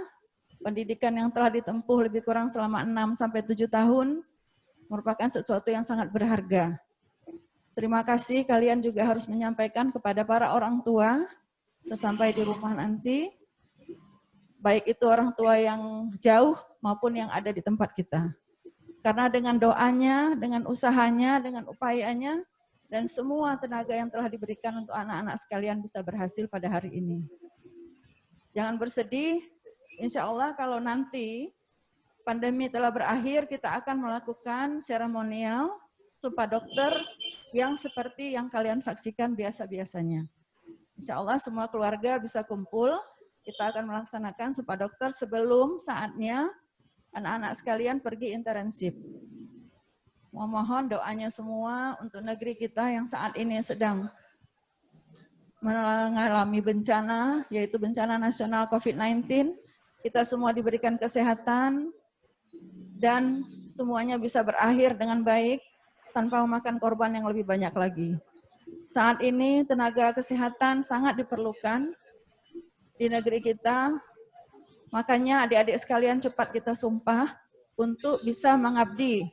Speaker 3: pendidikan yang telah ditempuh lebih kurang selama 6-7 tahun merupakan sesuatu yang sangat berharga. Terima kasih, kalian juga harus menyampaikan kepada para orang tua sesampai di rumah nanti, baik itu orang tua yang jauh maupun yang ada di tempat kita. Karena dengan doanya, dengan usahanya, dengan upayanya, dan semua tenaga yang telah diberikan untuk anak-anak sekalian bisa berhasil pada hari ini. Jangan bersedih, insya Allah kalau nanti pandemi telah berakhir, kita akan melakukan seremonial Sumpah Dokter yang seperti yang kalian saksikan biasa-biasanya. Insya Allah semua keluarga bisa kumpul, kita akan melaksanakan Sumpah Dokter sebelum saatnya anak-anak sekalian pergi internship. Mohon doanya semua untuk negeri kita yang saat ini sedang mengalami bencana, yaitu bencana nasional COVID-19. Kita semua diberikan kesehatan dan semuanya bisa berakhir dengan baik tanpa memakan korban yang lebih banyak lagi. Saat ini tenaga kesehatan sangat diperlukan di negeri kita. Makanya adik-adik sekalian cepat kita sumpah untuk bisa mengabdi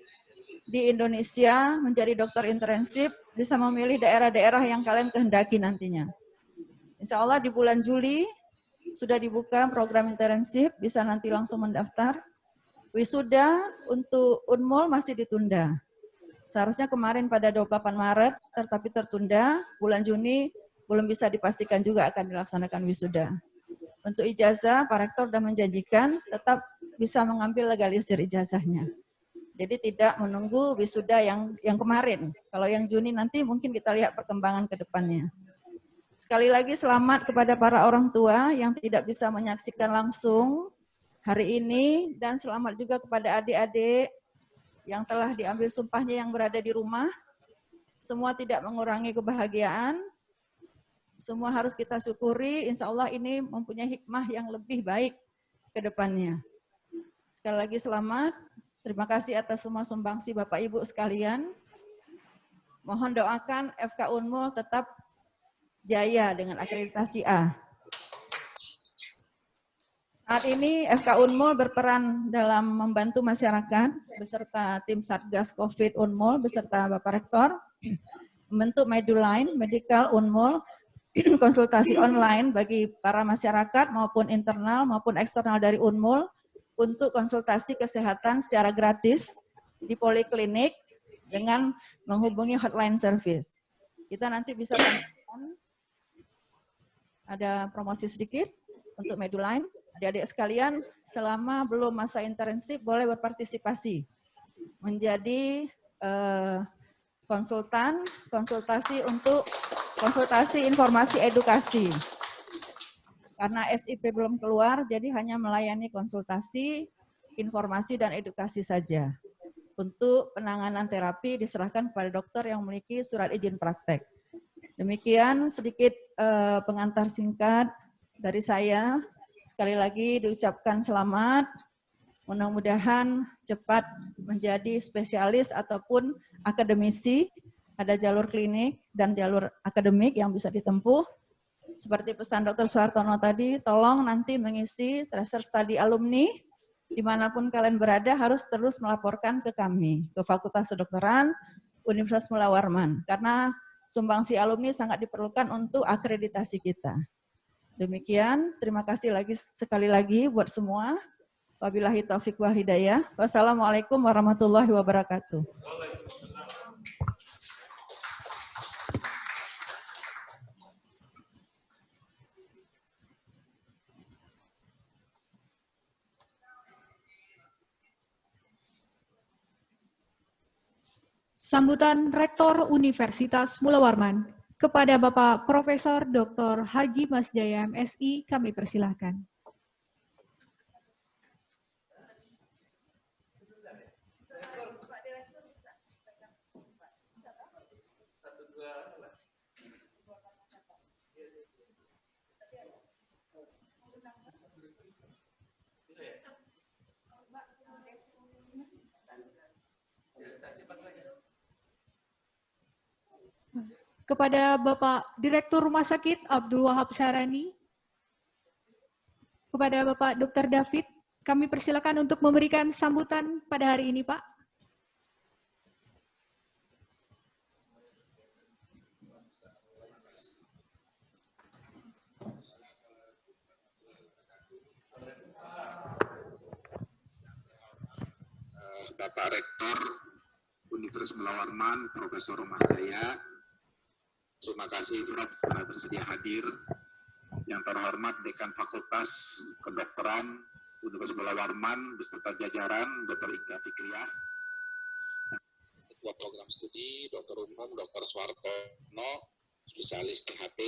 Speaker 3: di Indonesia menjadi dokter internship, bisa memilih daerah-daerah yang kalian kehendaki nantinya. Insya Allah di bulan Juli sudah dibuka program internship, bisa nanti langsung mendaftar. Wisuda untuk Unmul masih ditunda. Seharusnya kemarin pada 28 Maret, tetapi tertunda. Bulan Juni belum bisa dipastikan juga akan dilaksanakan wisuda. Untuk ijazah, Pak Rektor sudah menjanjikan tetap bisa mengambil legalisir ijazahnya. Jadi tidak menunggu wisuda yang kemarin. Kalau yang Juni nanti mungkin kita lihat perkembangan ke depannya. Sekali lagi selamat kepada para orang tua yang tidak bisa menyaksikan langsung hari ini, dan selamat juga kepada adik-adik yang telah diambil sumpahnya yang berada di rumah. Semua tidak mengurangi kebahagiaan, semua harus kita syukuri, insya Allah ini mempunyai hikmah yang lebih baik ke depannya. Sekali lagi selamat. Terima kasih atas semua sumbangsi Bapak Ibu sekalian. Mohon doakan FK Unmul tetap jaya dengan akreditasi A. Saat ini FK Unmul berperan dalam membantu masyarakat beserta tim Satgas COVID Unmul beserta Bapak Rektor membentuk Meduline Medical Unmul, konsultasi online bagi para masyarakat maupun internal maupun eksternal dari Unmul untuk konsultasi kesehatan secara gratis di poliklinik dengan menghubungi hotline service. Kita nanti bisa tambahkan, ada promosi sedikit untuk Meduline. Adik-adik sekalian, selama belum masa intensif boleh berpartisipasi menjadi konsultasi untuk konsultasi informasi edukasi. Karena SIP belum keluar, jadi hanya melayani konsultasi, informasi, dan edukasi saja. Untuk penanganan terapi diserahkan kepada dokter yang memiliki surat izin praktek. Demikian sedikit pengantar singkat dari saya. Sekali lagi diucapkan selamat. Mudah-mudahan cepat menjadi spesialis ataupun akademisi. Ada jalur klinik dan jalur akademik yang bisa ditempuh. Seperti pesan Dr. Suhartono tadi, tolong nanti mengisi tracer study alumni, dimanapun kalian berada harus terus melaporkan ke kami, ke Fakultas Kedokteran Universitas Mula Warman, karena sumbangsi alumni sangat diperlukan untuk akreditasi kita. Demikian, terima kasih sekali lagi buat semua. Wabillahi taufiq wal hidayah. Wassalamualaikum warahmatullahi wabarakatuh.
Speaker 1: Sambutan Rektor Universitas Mula Warman kepada Bapak Profesor Dr. Haji Masjaya MSI kami persilahkan. Kepada Bapak Direktur Rumah Sakit Abdul Wahab Syarani, kepada Bapak Dr. David, kami persilakan untuk memberikan sambutan pada hari ini, Pak.
Speaker 6: Bapak Rektor Universitas Mula Warman, Profesor Masjaya, terima kasih Prof telah bersedia hadir. Yang terhormat Dekan Fakultas Kedokteran Universitas Mula Warman beserta jajaran Dr. Ika Fikriyah, Ketua Program Studi Dr. Umum Dr. Suhartono, spesialis THT,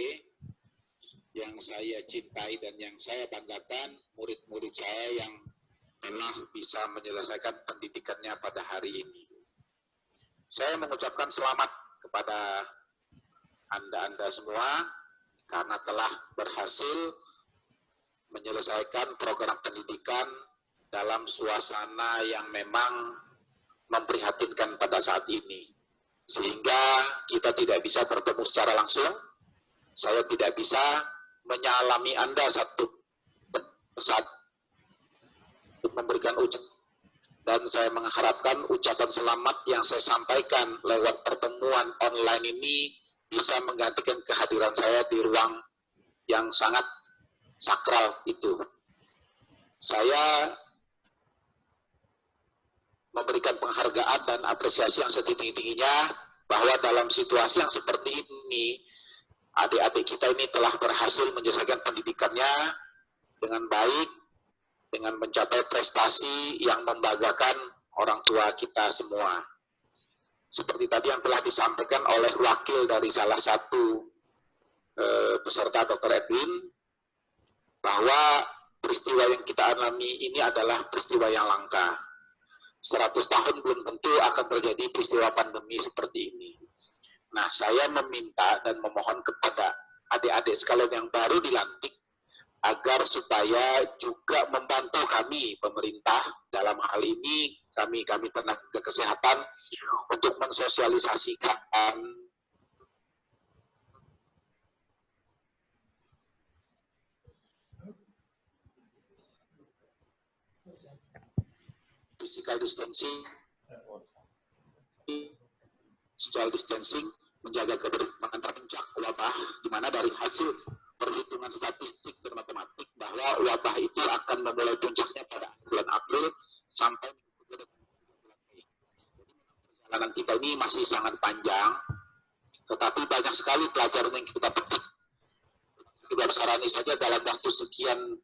Speaker 6: yang saya cintai dan yang saya banggakan, murid-murid saya yang telah bisa menyelesaikan pendidikannya pada hari ini. Saya mengucapkan selamat kepada Anda semua karena telah berhasil menyelesaikan program pendidikan dalam suasana yang memang memprihatinkan pada saat ini. Sehingga kita tidak bisa bertemu secara langsung. Saya tidak bisa menyalami Anda satu untuk memberikan ucapan. Dan saya mengharapkan ucapan selamat yang saya sampaikan lewat pertemuan online ini bisa menggantikan kehadiran saya di ruang yang sangat sakral itu. Saya memberikan penghargaan dan apresiasi yang setinggi-tingginya bahwa dalam situasi yang seperti ini, adik-adik kita ini telah berhasil menyelesaikan pendidikannya dengan baik, dengan mencapai prestasi yang membanggakan orang tua kita semua. Seperti tadi yang telah disampaikan oleh wakil dari salah satu peserta Dr. Edwin, bahwa peristiwa yang kita alami ini adalah peristiwa yang langka. 100 tahun belum tentu akan terjadi peristiwa pandemi seperti ini. Nah, saya meminta dan memohon kepada adik-adik sekalian yang baru dilantik agar supaya juga membantu kami pemerintah dalam hal ini kami tenaga kesehatan untuk mensosialisasikan physical distancing, social distancing, menjaga keberhasilan puncak wabah, di mana dari hasil perhitungan statistik dan matematik bahwa wabah itu akan memulai puncaknya pada bulan April sampai bulan Mei. Perjalanan kita ini masih sangat panjang, tetapi banyak sekali pelajaran yang kita petik. Kita Sarani saja dalam waktu sekian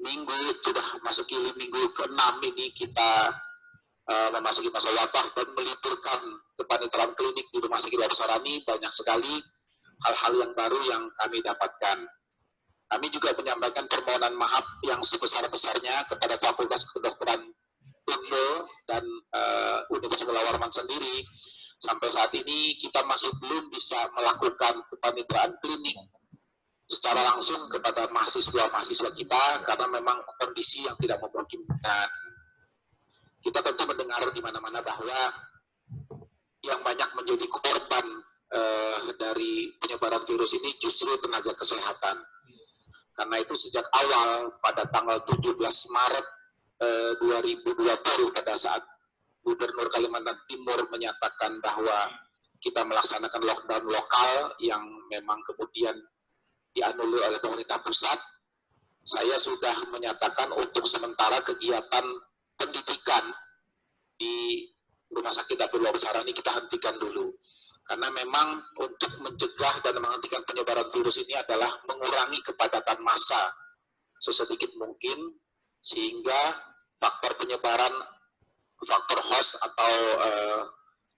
Speaker 6: minggu, sudah masuki minggu ke-6 ini kita memasuki masa wabah dan meliburkan kepanitiaan klinik di Rumah Sakit Sarani. Banyak sekali hal-hal yang baru yang kami dapatkan. Kami juga menyampaikan permohonan maaf yang sebesar-besarnya kepada Fakultas Kedokteran UNMO dan Universitas Mula Warman sendiri. Sampai saat ini kita masih belum bisa melakukan kepanitiaan klinik secara langsung kepada mahasiswa-mahasiswa kita karena memang kondisi yang tidak memungkinkan. Kita tentu mendengar di mana-mana bahwa yang banyak menjadi korban dari penyebaran virus ini justru tenaga kesehatan. Karena itu sejak awal pada tanggal 17 Maret 2020 pada saat Gubernur Kalimantan Timur menyatakan bahwa kita melaksanakan lockdown lokal yang memang kemudian dianulir oleh pemerintah pusat, saya sudah menyatakan untuk sementara kegiatan pendidikan di Rumah Sakit Abdullah Sarani kita hentikan dulu. Karena memang untuk mencegah dan menghentikan penyebaran virus ini adalah mengurangi kepadatan massa sesedikit mungkin, sehingga faktor penyebaran, faktor host atau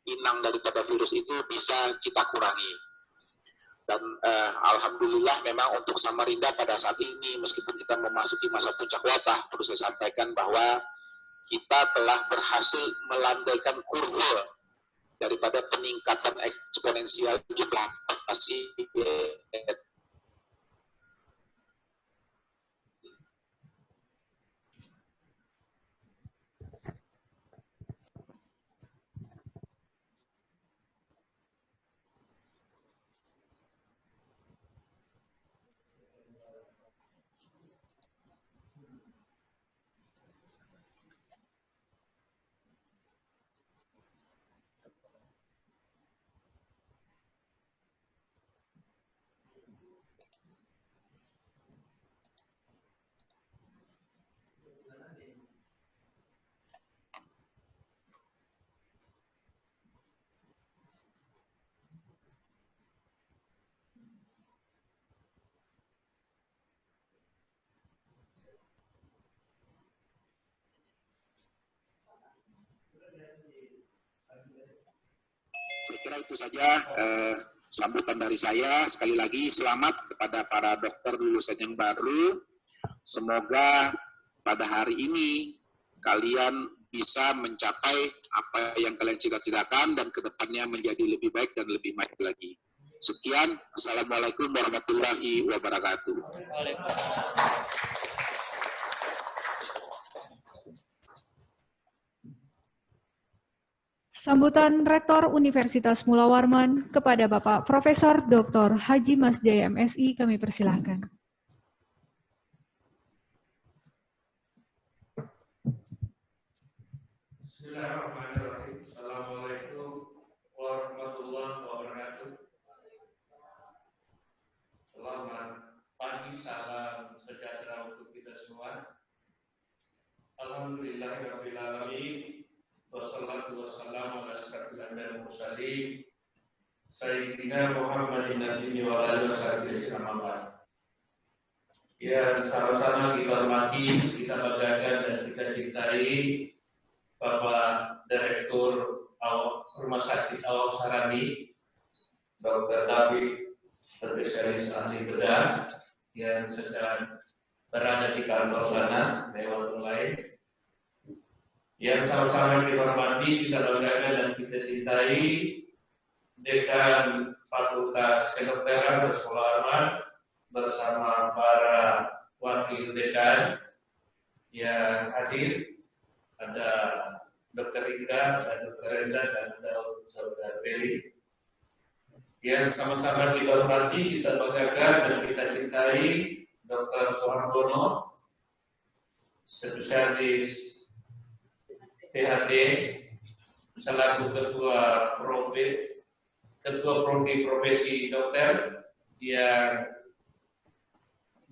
Speaker 6: inang daripada virus itu bisa kita kurangi. Dan alhamdulillah memang untuk Samarinda pada saat ini, meskipun kita memasuki masa puncak wabah, perlu saya sampaikan bahwa kita telah berhasil melandaikan kurva daripada peningkatan eksponensial jumlah pasien. Saya kira itu saja sambutan dari saya. Sekali lagi selamat kepada para dokter lulusan yang baru. Semoga pada hari ini kalian bisa mencapai apa yang kalian cita-citakan dan kedepannya menjadi lebih baik dan lebih maju lagi. Sekian, Assalamualaikum warahmatullahi wabarakatuh.
Speaker 1: Sambutan Rektor Universitas Mula Warman kepada Bapak Profesor Dr. Haji Masjaya MSI kami persilahkan.
Speaker 7: Bismillahirrahmanirrahim. Assalamualaikum warahmatullahi wabarakatuh. Selamat pagi, salam sejahtera untuk kita semua. Alhamdulillahirabbil alamin. Wassalatu wassalamu ala asyrafil anbiya'i wal mursalin sayyidina Muhammadin nabiyyi wa alihi wasallam. Yang sama-sama kita hormati, kita banggakan dan kita cintai Bapak Direktur Rumah Sakit Awam Sarani, Dr. David, spesialis ahli bedah yang sedang berada di kantor sana, lewat lain. Yang sama-sama kita hormati, kita banggakan dan kita cintai, Dekan Fakultas Kedokteran Bersekolah bersama para wakil dekan yang hadir, ada Dr. Ika, ada Dr. Reza, dan ada Saudara Beli. Yang sama-sama kita hormati, kita banggakan dan kita cintai, Dr. Soehartono, spesialis THT, selaku Ketua Prodi Profesi Dokter, yang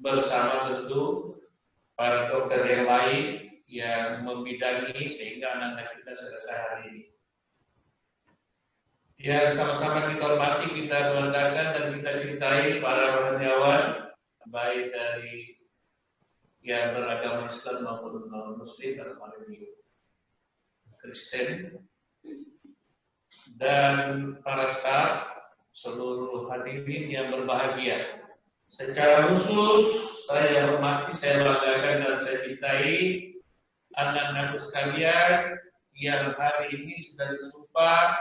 Speaker 7: bersama tentu para dokter yang lain yang membidangi sehingga anak-anak kita selesai hari ini. Yang sama-sama kita hormati, kita banggakan dan kita cintai para rohaniawan, baik dari yang beragama Islam maupun non-Muslim dalam hal ini Kristen, dan para staf, seluruh hadirin yang berbahagia. Secara khusus saya hormati, saya banggakan dan saya cintai anak-anak sekalian yang hari ini sudah disumpah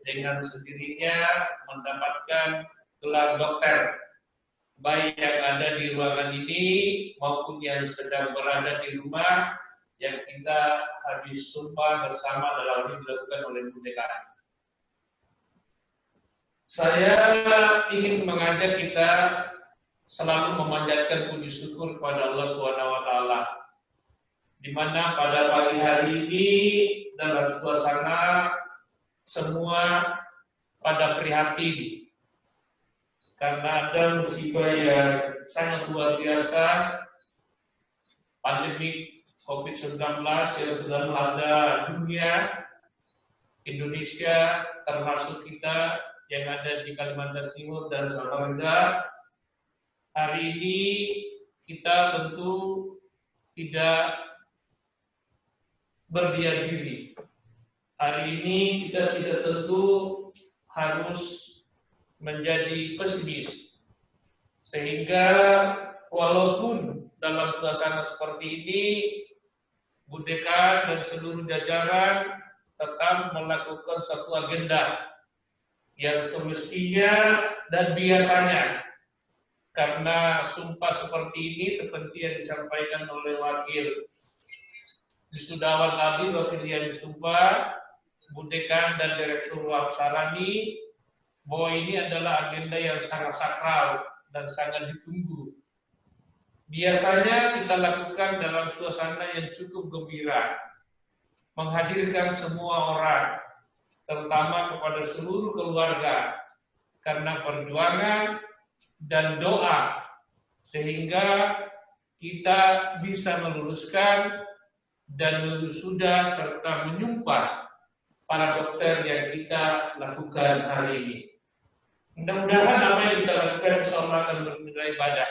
Speaker 7: dengan sendirinya mendapatkan gelar dokter, baik yang ada di ruangan ini maupun yang sedang berada di rumah yang kita habis sumpah bersama dalam ini dilakukan oleh Bu Dekan. Saya ingin mengajak kita selalu memanjatkan puji syukur kepada Allah SWT, di mana pada pagi hari ini dalam suasana semua pada prihatin karena ada musibah yang sangat luar biasa, pandemi COVID-19 yang sedang melanda dunia, Indonesia termasuk kita yang ada di Kalimantan Timur dan Samarinda. Hari ini kita tentu tidak berdiam diri. Hari ini kita tidak tentu harus menjadi pesimis. Sehingga walaupun dalam suasana seperti ini, Bu Dekan dan seluruh jajaran tetap melakukan satu agenda yang semestinya dan biasanya, karena sumpah seperti ini seperti yang disampaikan oleh wakil wisudawan tadi, wakil yang disumpah, Bu Dekan dan Direktur Sarani, bahwa ini adalah agenda yang sangat sakral dan sangat ditunggu. Biasanya kita lakukan dalam suasana yang cukup gembira, menghadirkan semua orang, terutama kepada seluruh keluarga, karena perjuangan dan doa, sehingga kita bisa meluruskan dan melusudah serta menyumpah para dokter yang kita lakukan hari ini. Mudah-mudahan apa yang kita lakukan insya Allah akan bernilai ibadah.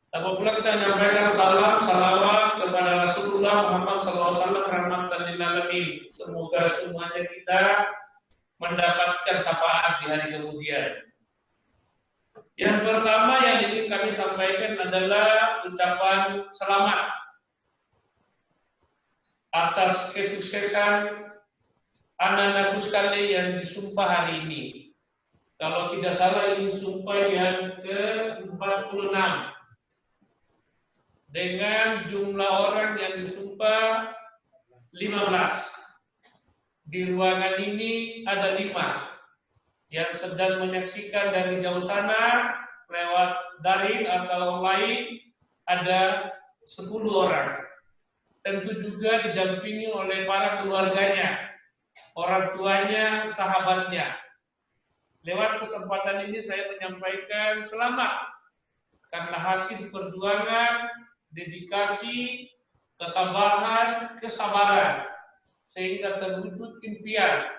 Speaker 7: Apabila kita menyampaikan salam, salawat kepada Rasulullah Muhammad SAW, rahmatan lil alamin. Semoga semuanya kita mendapatkan syafaat di hari kemudian. Yang pertama yang ingin kami sampaikan adalah ucapan selamat atas kesuksesan anak-anakku sekalian yang disumpah hari ini. Kalau tidak salah ini sumpah yang ke-46. Dengan jumlah orang yang disumpah 15. Di ruangan ini ada 5 yang sedang menyaksikan dari jauh sana lewat daring atau online ada 10 orang. Tentu juga didampingi oleh para keluarganya, orang tuanya, sahabatnya. Lewat kesempatan ini saya menyampaikan selamat karena hasil perjuangan, dedikasi, ketabahan, kesabaran, sehingga terwujud impian.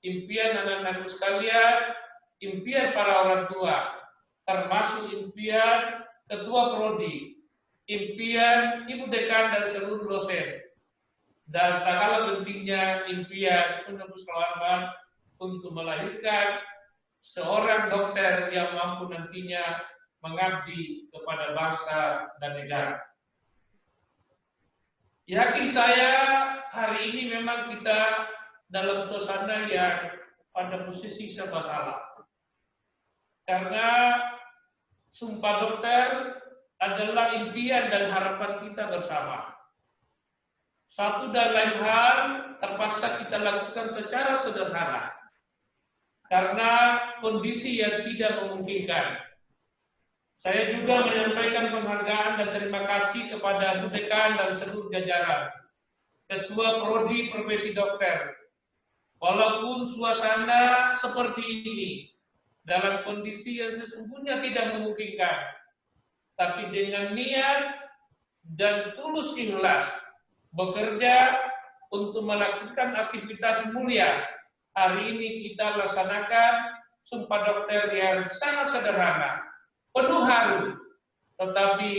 Speaker 7: Impian anak-anakku sekalian, impian para orang tua, termasuk impian Ketua Prodi, impian Ibu Dekan dan seluruh dosen, dan tak kalah pentingnya impian Universitas Mulauwarman untuk melahirkan seorang dokter yang mampu nantinya mengabdi kepada bangsa dan negara. Yakin saya hari ini memang kita dalam suasana yang pada posisi serba salah. Karena Sumpah Dokter adalah impian dan harapan kita bersama. Satu dan lain hal terpaksa kita lakukan secara sederhana. Karena kondisi yang tidak memungkinkan. Saya juga menyampaikan penghargaan dan terima kasih kepada Bu Dekan dan seluruh jajaran, Ketua Prodi Profesi Dokter. Walaupun suasana seperti ini, dalam kondisi yang sesungguhnya tidak memungkinkan, tapi dengan niat dan tulus ikhlas, bekerja untuk melakukan aktivitas mulia, hari ini kita laksanakan Sumpah Dokter yang sangat sederhana, penuh haru, tetapi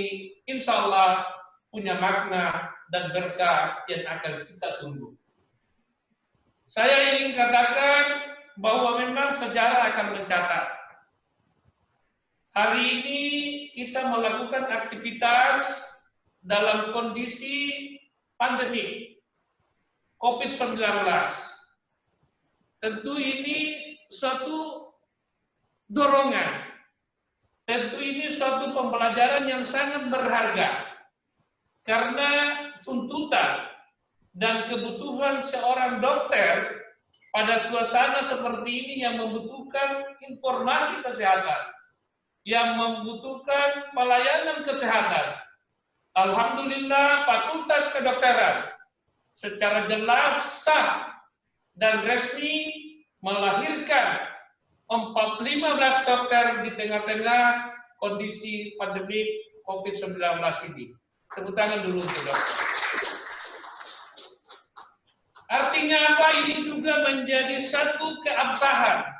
Speaker 7: insya Allah punya makna dan berkah yang akan kita tunggu. Saya ingin katakan bahwa memang sejarah akan mencatat. Hari ini kita melakukan aktivitas dalam kondisi pandemi COVID-19. Tentu ini suatu dorongan. Tentu ini suatu pembelajaran yang sangat berharga, karena tuntutan dan kebutuhan seorang dokter pada suasana seperti ini yang membutuhkan informasi kesehatan, yang membutuhkan pelayanan kesehatan. Alhamdulillah, Fakultas Kedokteran secara jelas, sah, dan resmi melahirkan 15 dokter di tengah-tengah kondisi pandemi COVID-19 ini. Tepuk tangan dulu untuk dokter. Artinya apa? Ini juga menjadi satu keabsahan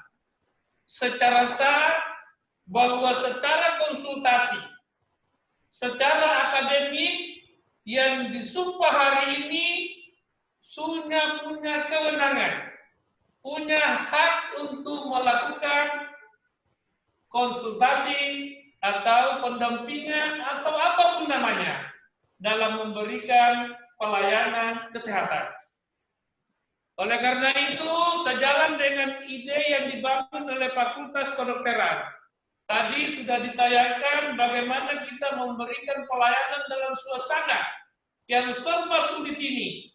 Speaker 7: secara sah bahwa secara konsultasi, secara akademik yang disumpah hari ini punya kewenangan, punya hak untuk melakukan konsultasi atau pendampingan atau apapun namanya dalam memberikan pelayanan kesehatan. Oleh karena itu, sejalan dengan ide yang dibangun oleh Fakultas Kedokteran, tadi sudah ditayangkan bagaimana kita memberikan pelayanan dalam suasana yang serba sulit ini,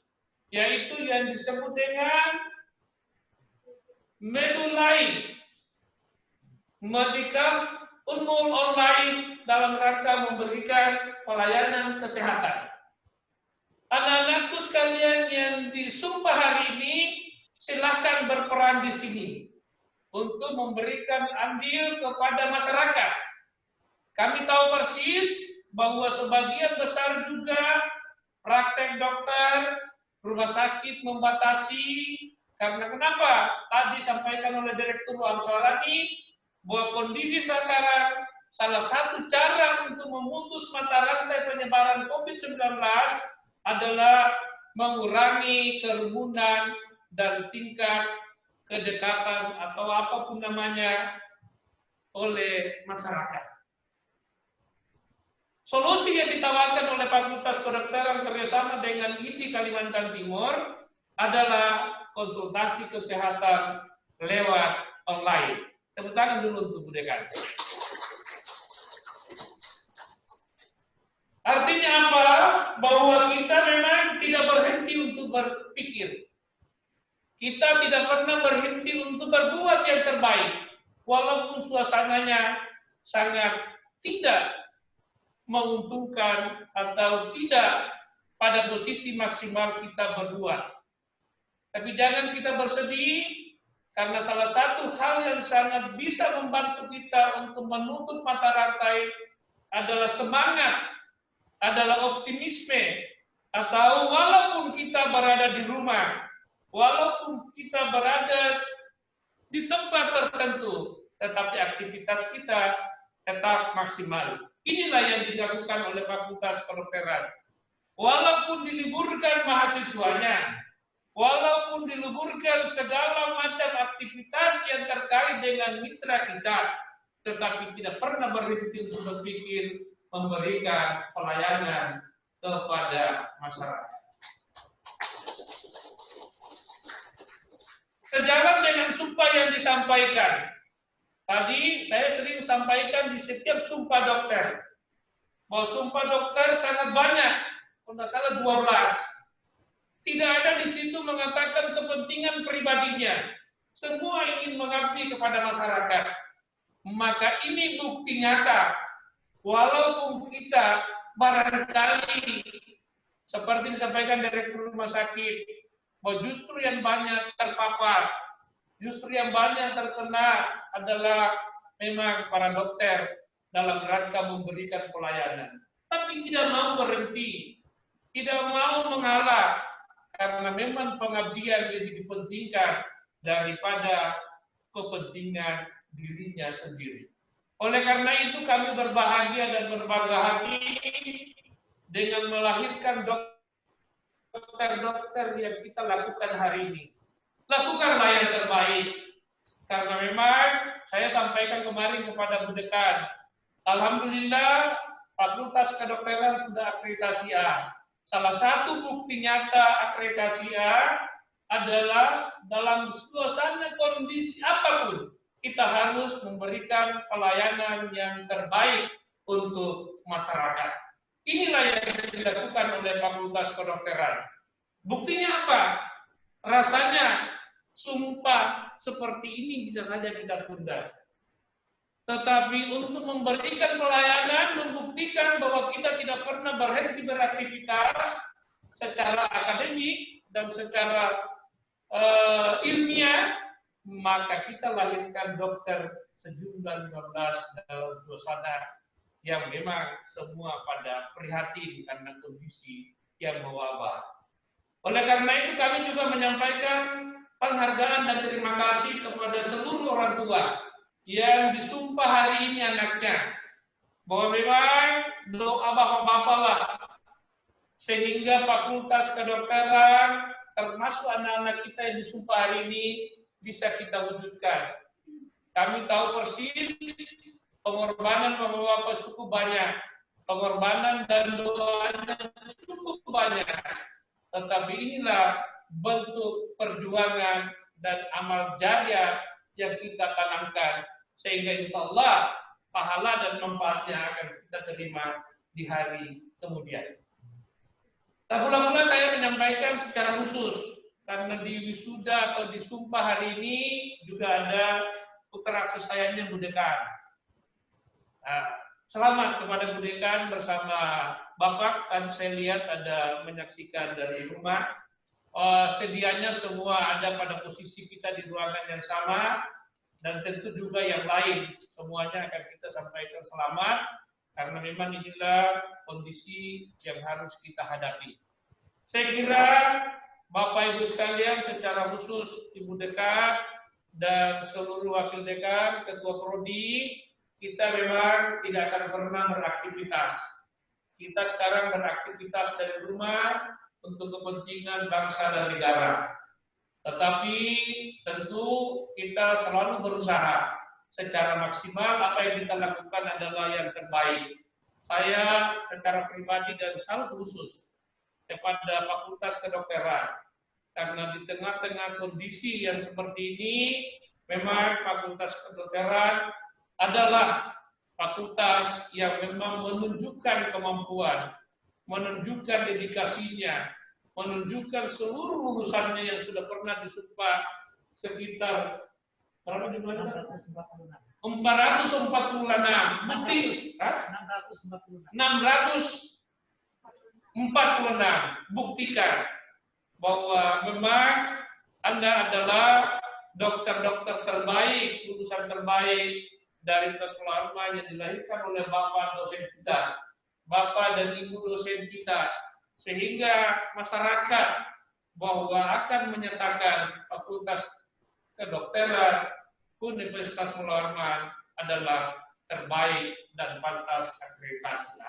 Speaker 7: yaitu yang disebut dengan Medulai, Medical Unmul Online dalam rangka memberikan pelayanan kesehatan. Anak-anakku sekalian yang disumpah hari ini, silakan berperan di sini untuk memberikan andil kepada masyarakat. Kami tahu persis bahwa sebagian besar juga praktek dokter, rumah sakit membatasi. Karena kenapa? Tadi disampaikan oleh Direktur Al-Sarani bahwa kondisi sekarang salah satu cara untuk memutus mata rantai penyebaran COVID-19 adalah mengurangi kerumunan dan tingkat kedekatan atau apapun namanya oleh masyarakat. Solusi yang ditawarkan oleh Fakultas Kedokteran kerjasama dengan IDI Kalimantan Timur adalah konsultasi kesehatan lewat online. Tepuk tangan dulu untuk Bu Dekan. Artinya apa? Bahwa kita memang tidak berhenti untuk berpikir. Kita tidak pernah berhenti untuk berbuat yang terbaik. Walaupun suasananya sangat tidak menguntungkan atau tidak pada posisi maksimal kita berbuat. Tapi jangan kita bersedih, karena salah satu hal yang sangat bisa membantu kita untuk menutup mata rantai adalah semangat, adalah optimisme, atau walaupun kita berada di rumah, walaupun kita berada di tempat tertentu, tetapi aktivitas kita tetap maksimal. Inilah yang dilakukan oleh Fakultas Kedokteran. walaupun diliburkan mahasiswanya, walaupun diliburkan segala macam aktivitas yang terkait dengan mitra kita, tetapi tidak pernah berhenti untuk berpikir memberikan pelayanan kepada masyarakat. Sejalan dengan sumpah yang disampaikan, tadi saya sering sampaikan di setiap sumpah dokter, bahwa sumpah dokter sangat banyak, kalau tidak salah 12. Tidak ada di situ mengatakan kepentingan pribadinya. Semua ingin mengabdi kepada masyarakat. Maka ini bukti nyata, walaupun kita barangkali seperti disampaikan Direktur Rumah Sakit, bahwa justru yang banyak terpapar, justru yang banyak terkena adalah memang para dokter dalam rangka memberikan pelayanan. Tapi tidak mau berhenti, tidak mau mengalah, karena memang pengabdian lebih dipentingkan daripada kepentingan dirinya sendiri. Oleh karena itu kami berbahagia dan berbangga hati dengan melahirkan dokter-dokter yang kita lakukan hari ini. Lakukanlah yang terbaik. Karena memang saya sampaikan kemarin kepada Bu Dekan, alhamdulillah Fakultas Kedokteran sudah akreditasi A. Salah satu bukti nyata akreditasi A adalah dalam suasana kondisi apapun, kita harus memberikan pelayanan yang terbaik untuk masyarakat. Inilah yang dilakukan oleh Fakultas Kedokteran. Buktinya apa? Rasanya sumpah seperti ini bisa saja kita tunda. Tetapi untuk memberikan pelayanan, membuktikan bahwa kita tidak pernah berhenti beraktivitas secara akademik dan secara ilmiah, maka kita lahirkan dokter sejumlah 15 dalam suasana yang memang semua pada prihatin karena kondisi yang mewabah. Oleh karena itu kami juga menyampaikan penghargaan dan terima kasih kepada seluruh orang tua yang disumpah hari ini anaknya, bahwa memang doa bapak-bapak lah sehingga Fakultas Kedokteran termasuk anak-anak kita yang disumpah hari ini bisa kita wujudkan. Kami tahu persis pengorbanan bapak-bapak cukup banyak, pengorbanan dan doanya cukup banyak. Tetapi inilah bentuk perjuangan dan amal jariah yang kita tanamkan, sehingga insya Allah pahala dan manfaatnya akan kita terima di hari kemudian. Tak pula-pula saya menyampaikan secara khusus, karena di wisuda atau di sumpah hari ini juga ada putra kesayangannya Bu Dekan. Nah, selamat kepada Bu Dekan bersama Bapak, kan saya lihat ada menyaksikan dari rumah. Sedianya semua ada pada posisi kita di ruangan yang sama, dan tentu juga yang lain semuanya akan kita sampaikan selamat, karena memang inilah kondisi yang harus kita hadapi. Saya kira Bapak Ibu sekalian, secara khusus Ibu Dekan dan seluruh wakil dekan, ketua prodi, kita memang tidak akan pernah beraktivitas. Kita sekarang beraktivitas dari rumah untuk kepentingan bangsa dan negara. Tetapi tentu kita selalu berusaha secara maksimal, apa yang kita lakukan adalah yang terbaik. Saya secara pribadi dan sangat khusus kepada Fakultas Kedokteran, karena di tengah-tengah kondisi yang seperti ini, memang Fakultas Kedokteran adalah fakultas yang memang menunjukkan kemampuan, menunjukkan dedikasinya, menunjukkan seluruh lulusannya yang sudah pernah disumpah sekitar berapa jumlahnya? 446. Bukti 646. Buktikan bahwa memang Anda adalah dokter-dokter terbaik, lulusan terbaik dari Universitas yang dilahirkan oleh Bapak dosen kita, Bapak dan Ibu dosen kita, sehingga masyarakat bahwa akan menyatakan Fakultas Kedokteran Universitas Mulla Warman adalah terbaik dan pantas akreditasi.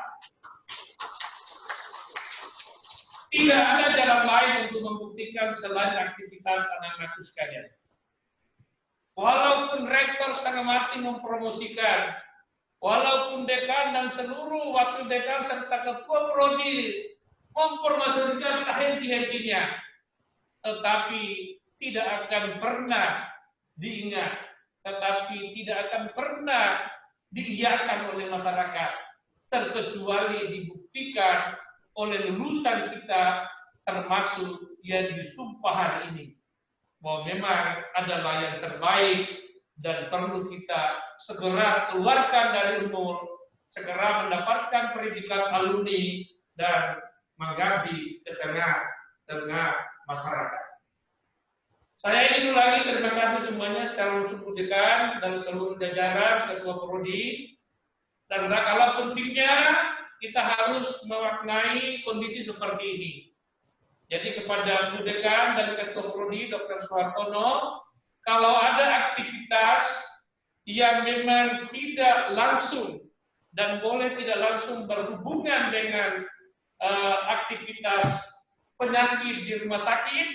Speaker 7: Tidak ada jalan lain untuk membuktikan selain aktivitas anak-anakku sekalian. Walaupun rektor setengah mati mempromosikan, walaupun dekan dan seluruh wakil dekan serta ketua prodi mempromosikan henti-hentinya, tetapi tidak akan pernah diingat, tetapi tidak akan pernah diiyakan oleh masyarakat, terkecuali dibuktikan oleh lulusan kita, termasuk yang disumpah hari ini, bahwa memang adalah yang terbaik dan perlu kita segera keluarkan dari umur, segera mendapatkan predikat alumni dan mengabdi ke tengah-tengah masyarakat. Saya ingin ulangi terima kasih semuanya secara langsung dekan dan seluruh jajaran ketua prodi, dan kalau pentingnya kita harus memaknai kondisi seperti ini. Jadi kepada Bu Dekan dan Ketua Prodi Dr. Suhartono, kalau ada aktivitas yang memang tidak langsung dan boleh tidak langsung berhubungan dengan aktivitas penyakit di rumah sakit,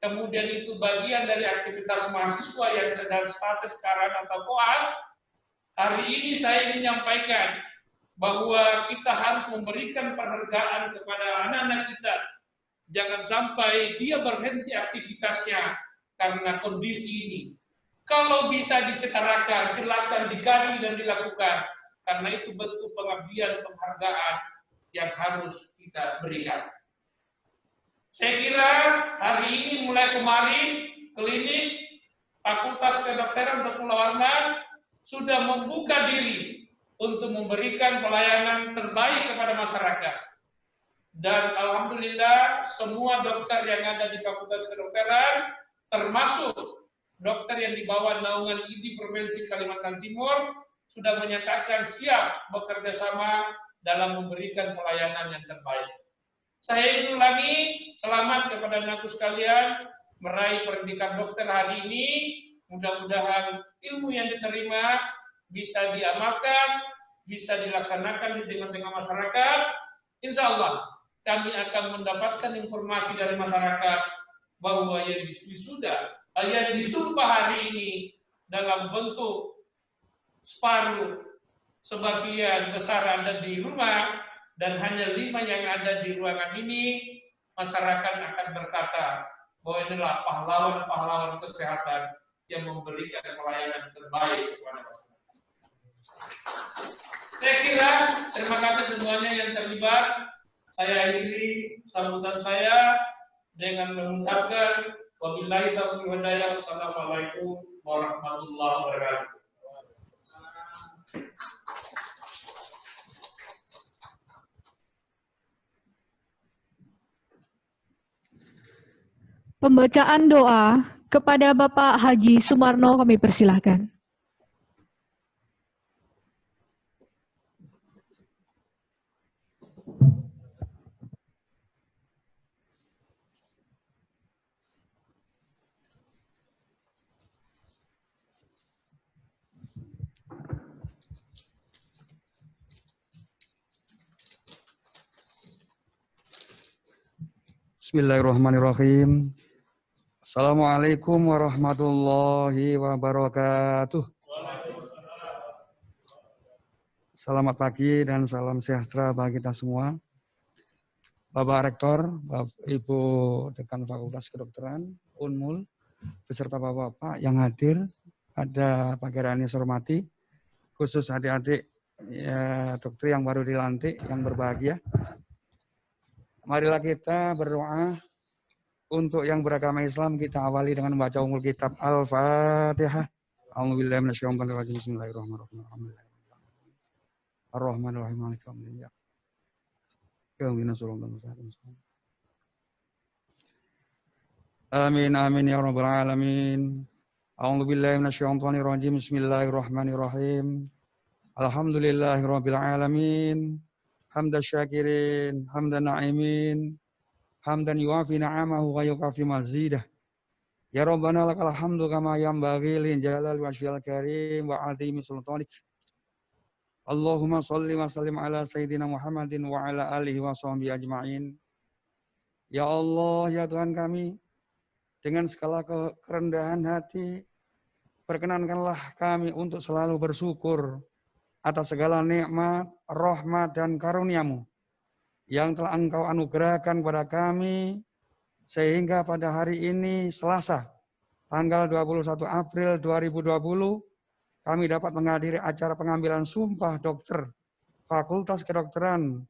Speaker 7: kemudian itu bagian dari aktivitas mahasiswa yang sedang status sekarang atau koas, hari ini saya ingin menyampaikan bahwa kita harus memberikan penghargaan kepada anak-anak kita. Jangan sampai dia berhenti aktivitasnya karena kondisi ini. Kalau bisa disetarakan, silakan digali dan dilakukan. Karena itu bentuk pengabdian, penghargaan yang harus kita berikan. Saya kira hari ini mulai kemarin, klinik Fakultas Kedokteran Dr. Warman sudah membuka diri untuk memberikan pelayanan terbaik kepada masyarakat. Dan alhamdulillah semua dokter yang ada di Fakultas Kedokteran, termasuk dokter yang di bawah naungan ID Provinsi Kalimantan Timur, sudah menyatakan siap bekerja sama dalam memberikan pelayanan yang terbaik. Saya ingin ulangi, selamat kepada anakku sekalian meraih pendidikan dokter hari ini. Mudah-mudahan ilmu yang diterima bisa diamalkan, bisa dilaksanakan di tengah-tengah masyarakat. Insya Allah kami akan mendapatkan informasi dari masyarakat bahwa yang disumpah hari ini dalam bentuk separuh, sebagian besar ada di rumah, dan hanya 5 yang ada di ruangan ini, masyarakat akan berkata bahwa inilah pahlawan-pahlawan kesehatan yang memberikan pelayanan terbaik kepada masyarakat. Saya kira terima kasih semuanya yang terlibat. Saya akhiri sambutan saya dengan mengucapkan wabillahi taufiq wal hidayah. Wassalamualaikum warahmatullahi wabarakatuh.
Speaker 1: Pembacaan doa kepada Bapak Haji Sumarno kami persilahkan.
Speaker 8: Bismillahirrahmanirrahim. Assalamualaikum warahmatullahi wabarakatuh. Selamat pagi dan salam sejahtera bagi kita semua. Bapak Rektor, Bapak Ibu Dekan Fakultas Kedokteran, Unmul, beserta Bapak-Bapak yang hadir, ada Pak Gerani Sormati, khusus adik-adik ya, dokter yang baru dilantik, yang berbahagia. Marilah kita berdoa. Untuk yang beragama Islam kita awali dengan membaca umul kitab Al-Fatihah. A'udzubillahi minasyaitonir rajim. Bismillahirrahmanirrahim. Ar-Rahmanir-Rahim. Maliki yaumiddin. Ihdinas siratal mustaqim. Amin amin ya rabbal alamin. A'udzubillahi minasyaitonir rajim. Bismillahirrahmanirrahim. Alhamdulillahirabbil alamin. Hamdan syakirin, hamdan na'imin. Hamdan yuafi na'amahu wa yukafi mazidah. Ya Rabbana lakal hamdu kama yanbaghi li jalal wajhil karim wa 'azimi sultanik. Allahumma shalli wa sallim ala sayyidina Muhammadin wa ala alihi wa sahbihi ajma'in. Ya Allah, ya Tuhan kami, dengan segala kerendahan hati, perkenankanlah kami untuk selalu bersyukur atas segala nikmat, rahmat, dan karunia-Mu yang telah Engkau anugerahkan kepada kami, sehingga pada hari ini, Selasa, tanggal 21 April 2020, kami dapat menghadiri acara pengambilan sumpah dokter Fakultas Kedokteran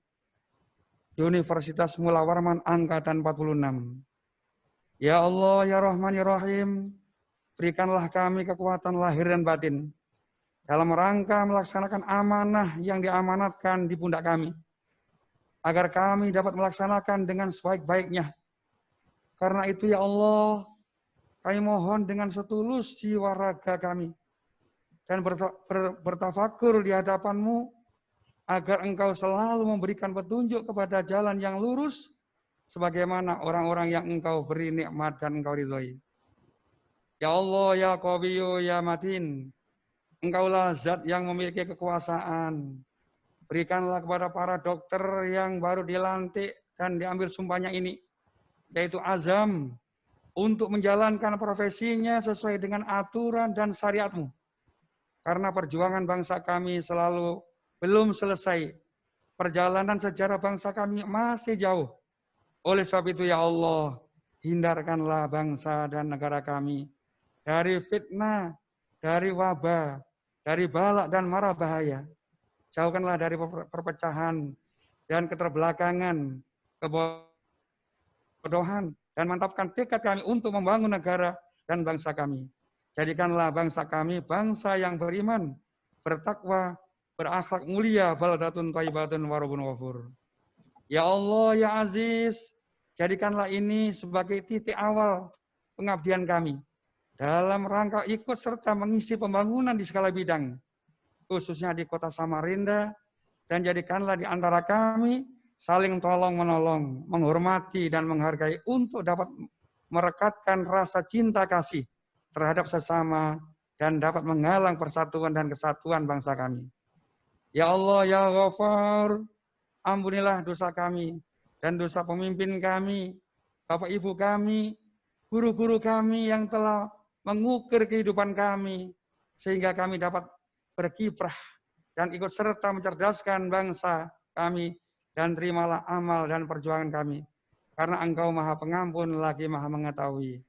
Speaker 8: Universitas Mula Warman Angkatan 46. Ya Allah, ya Rahman, ya Rahim, berikanlah kami kekuatan lahir dan batin dalam rangka melaksanakan amanah yang diamanatkan di pundak kami, agar kami dapat melaksanakan dengan sebaik-baiknya. Karena itu ya Allah, kami mohon dengan setulus jiwa raga kami dan bertafakur di hadapan-Mu, agar Engkau selalu memberikan petunjuk kepada jalan yang lurus, sebagaimana orang-orang yang Engkau beri nikmat dan Engkau ridhoi. Ya Allah, ya Qawiyyu, ya Matin, Engkaulah zat yang memiliki kekuasaan. Berikanlah kepada para dokter yang baru dilantik dan diambil sumpahnya ini, yaitu azam untuk menjalankan profesinya sesuai dengan aturan dan syariat-Mu. Karena perjuangan bangsa kami selalu belum selesai. Perjalanan sejarah bangsa kami masih jauh. Oleh sebab itu ya Allah, hindarkanlah bangsa dan negara kami dari fitnah, dari wabah, dari balak dan mara bahaya. Jauhkanlah dari perpecahan dan keterbelakangan, kebodohan, dan mantapkan tekad kami untuk membangun negara dan bangsa kami. Jadikanlah bangsa kami bangsa yang beriman, bertakwa, berakhlak mulia, baldatun thayyibatun warabun ghafur. Ya Allah, ya Aziz, jadikanlah ini sebagai titik awal pengabdian kami dalam rangka ikut serta mengisi pembangunan di segala bidang, khususnya di kota Samarinda, dan jadikanlah di antara kami saling tolong-menolong, menghormati dan menghargai untuk dapat merekatkan rasa cinta kasih terhadap sesama dan dapat menggalang persatuan dan kesatuan bangsa kami. Ya Allah, ya Ghafar, ampunilah dosa kami dan dosa pemimpin kami, Bapak Ibu kami, guru-guru kami yang telah mengukir kehidupan kami, sehingga kami dapat berkiprah dan ikut serta mencerdaskan bangsa kami, dan terimalah amal dan perjuangan kami. Karena Engkau Maha Pengampun lagi Maha Mengetahui.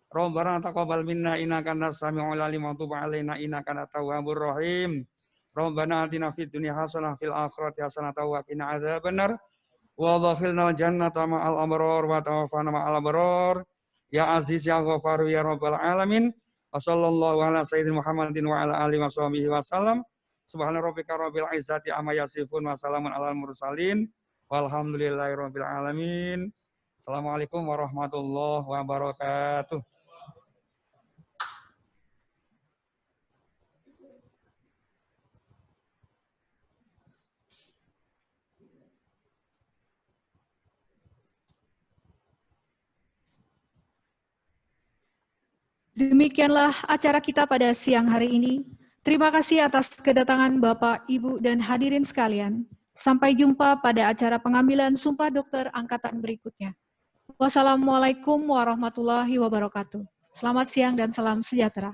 Speaker 8: Rabbana taqabbal minna innaka antas samiul alim wa tub alaina innaka antat tawwabur rahim. Rabbana atina fid dunya hasanah fil akhirati hasanah wa qina adzabannar. Wa adkhilnal jannata ma'al abrar wa tawaffana ma'al abrar. Ya Aziz ya Ghafar ya Rabbal alamin. Wa sallallahu ala sayyidina Muhammadin wa ala alihi washabihi wasallam. Subhana rabbika rabbil izzati amma yasifun wa salamun alal mursalin. Walhamdulillahi rabbil alamin. Assalamualaikum warahmatullahi wabarakatuh.
Speaker 1: Demikianlah acara kita pada siang hari ini. Terima kasih atas kedatangan Bapak, Ibu, dan hadirin sekalian. Sampai jumpa pada acara pengambilan sumpah dokter angkatan berikutnya. Wassalamualaikum warahmatullahi wabarakatuh. Selamat siang dan salam sejahtera.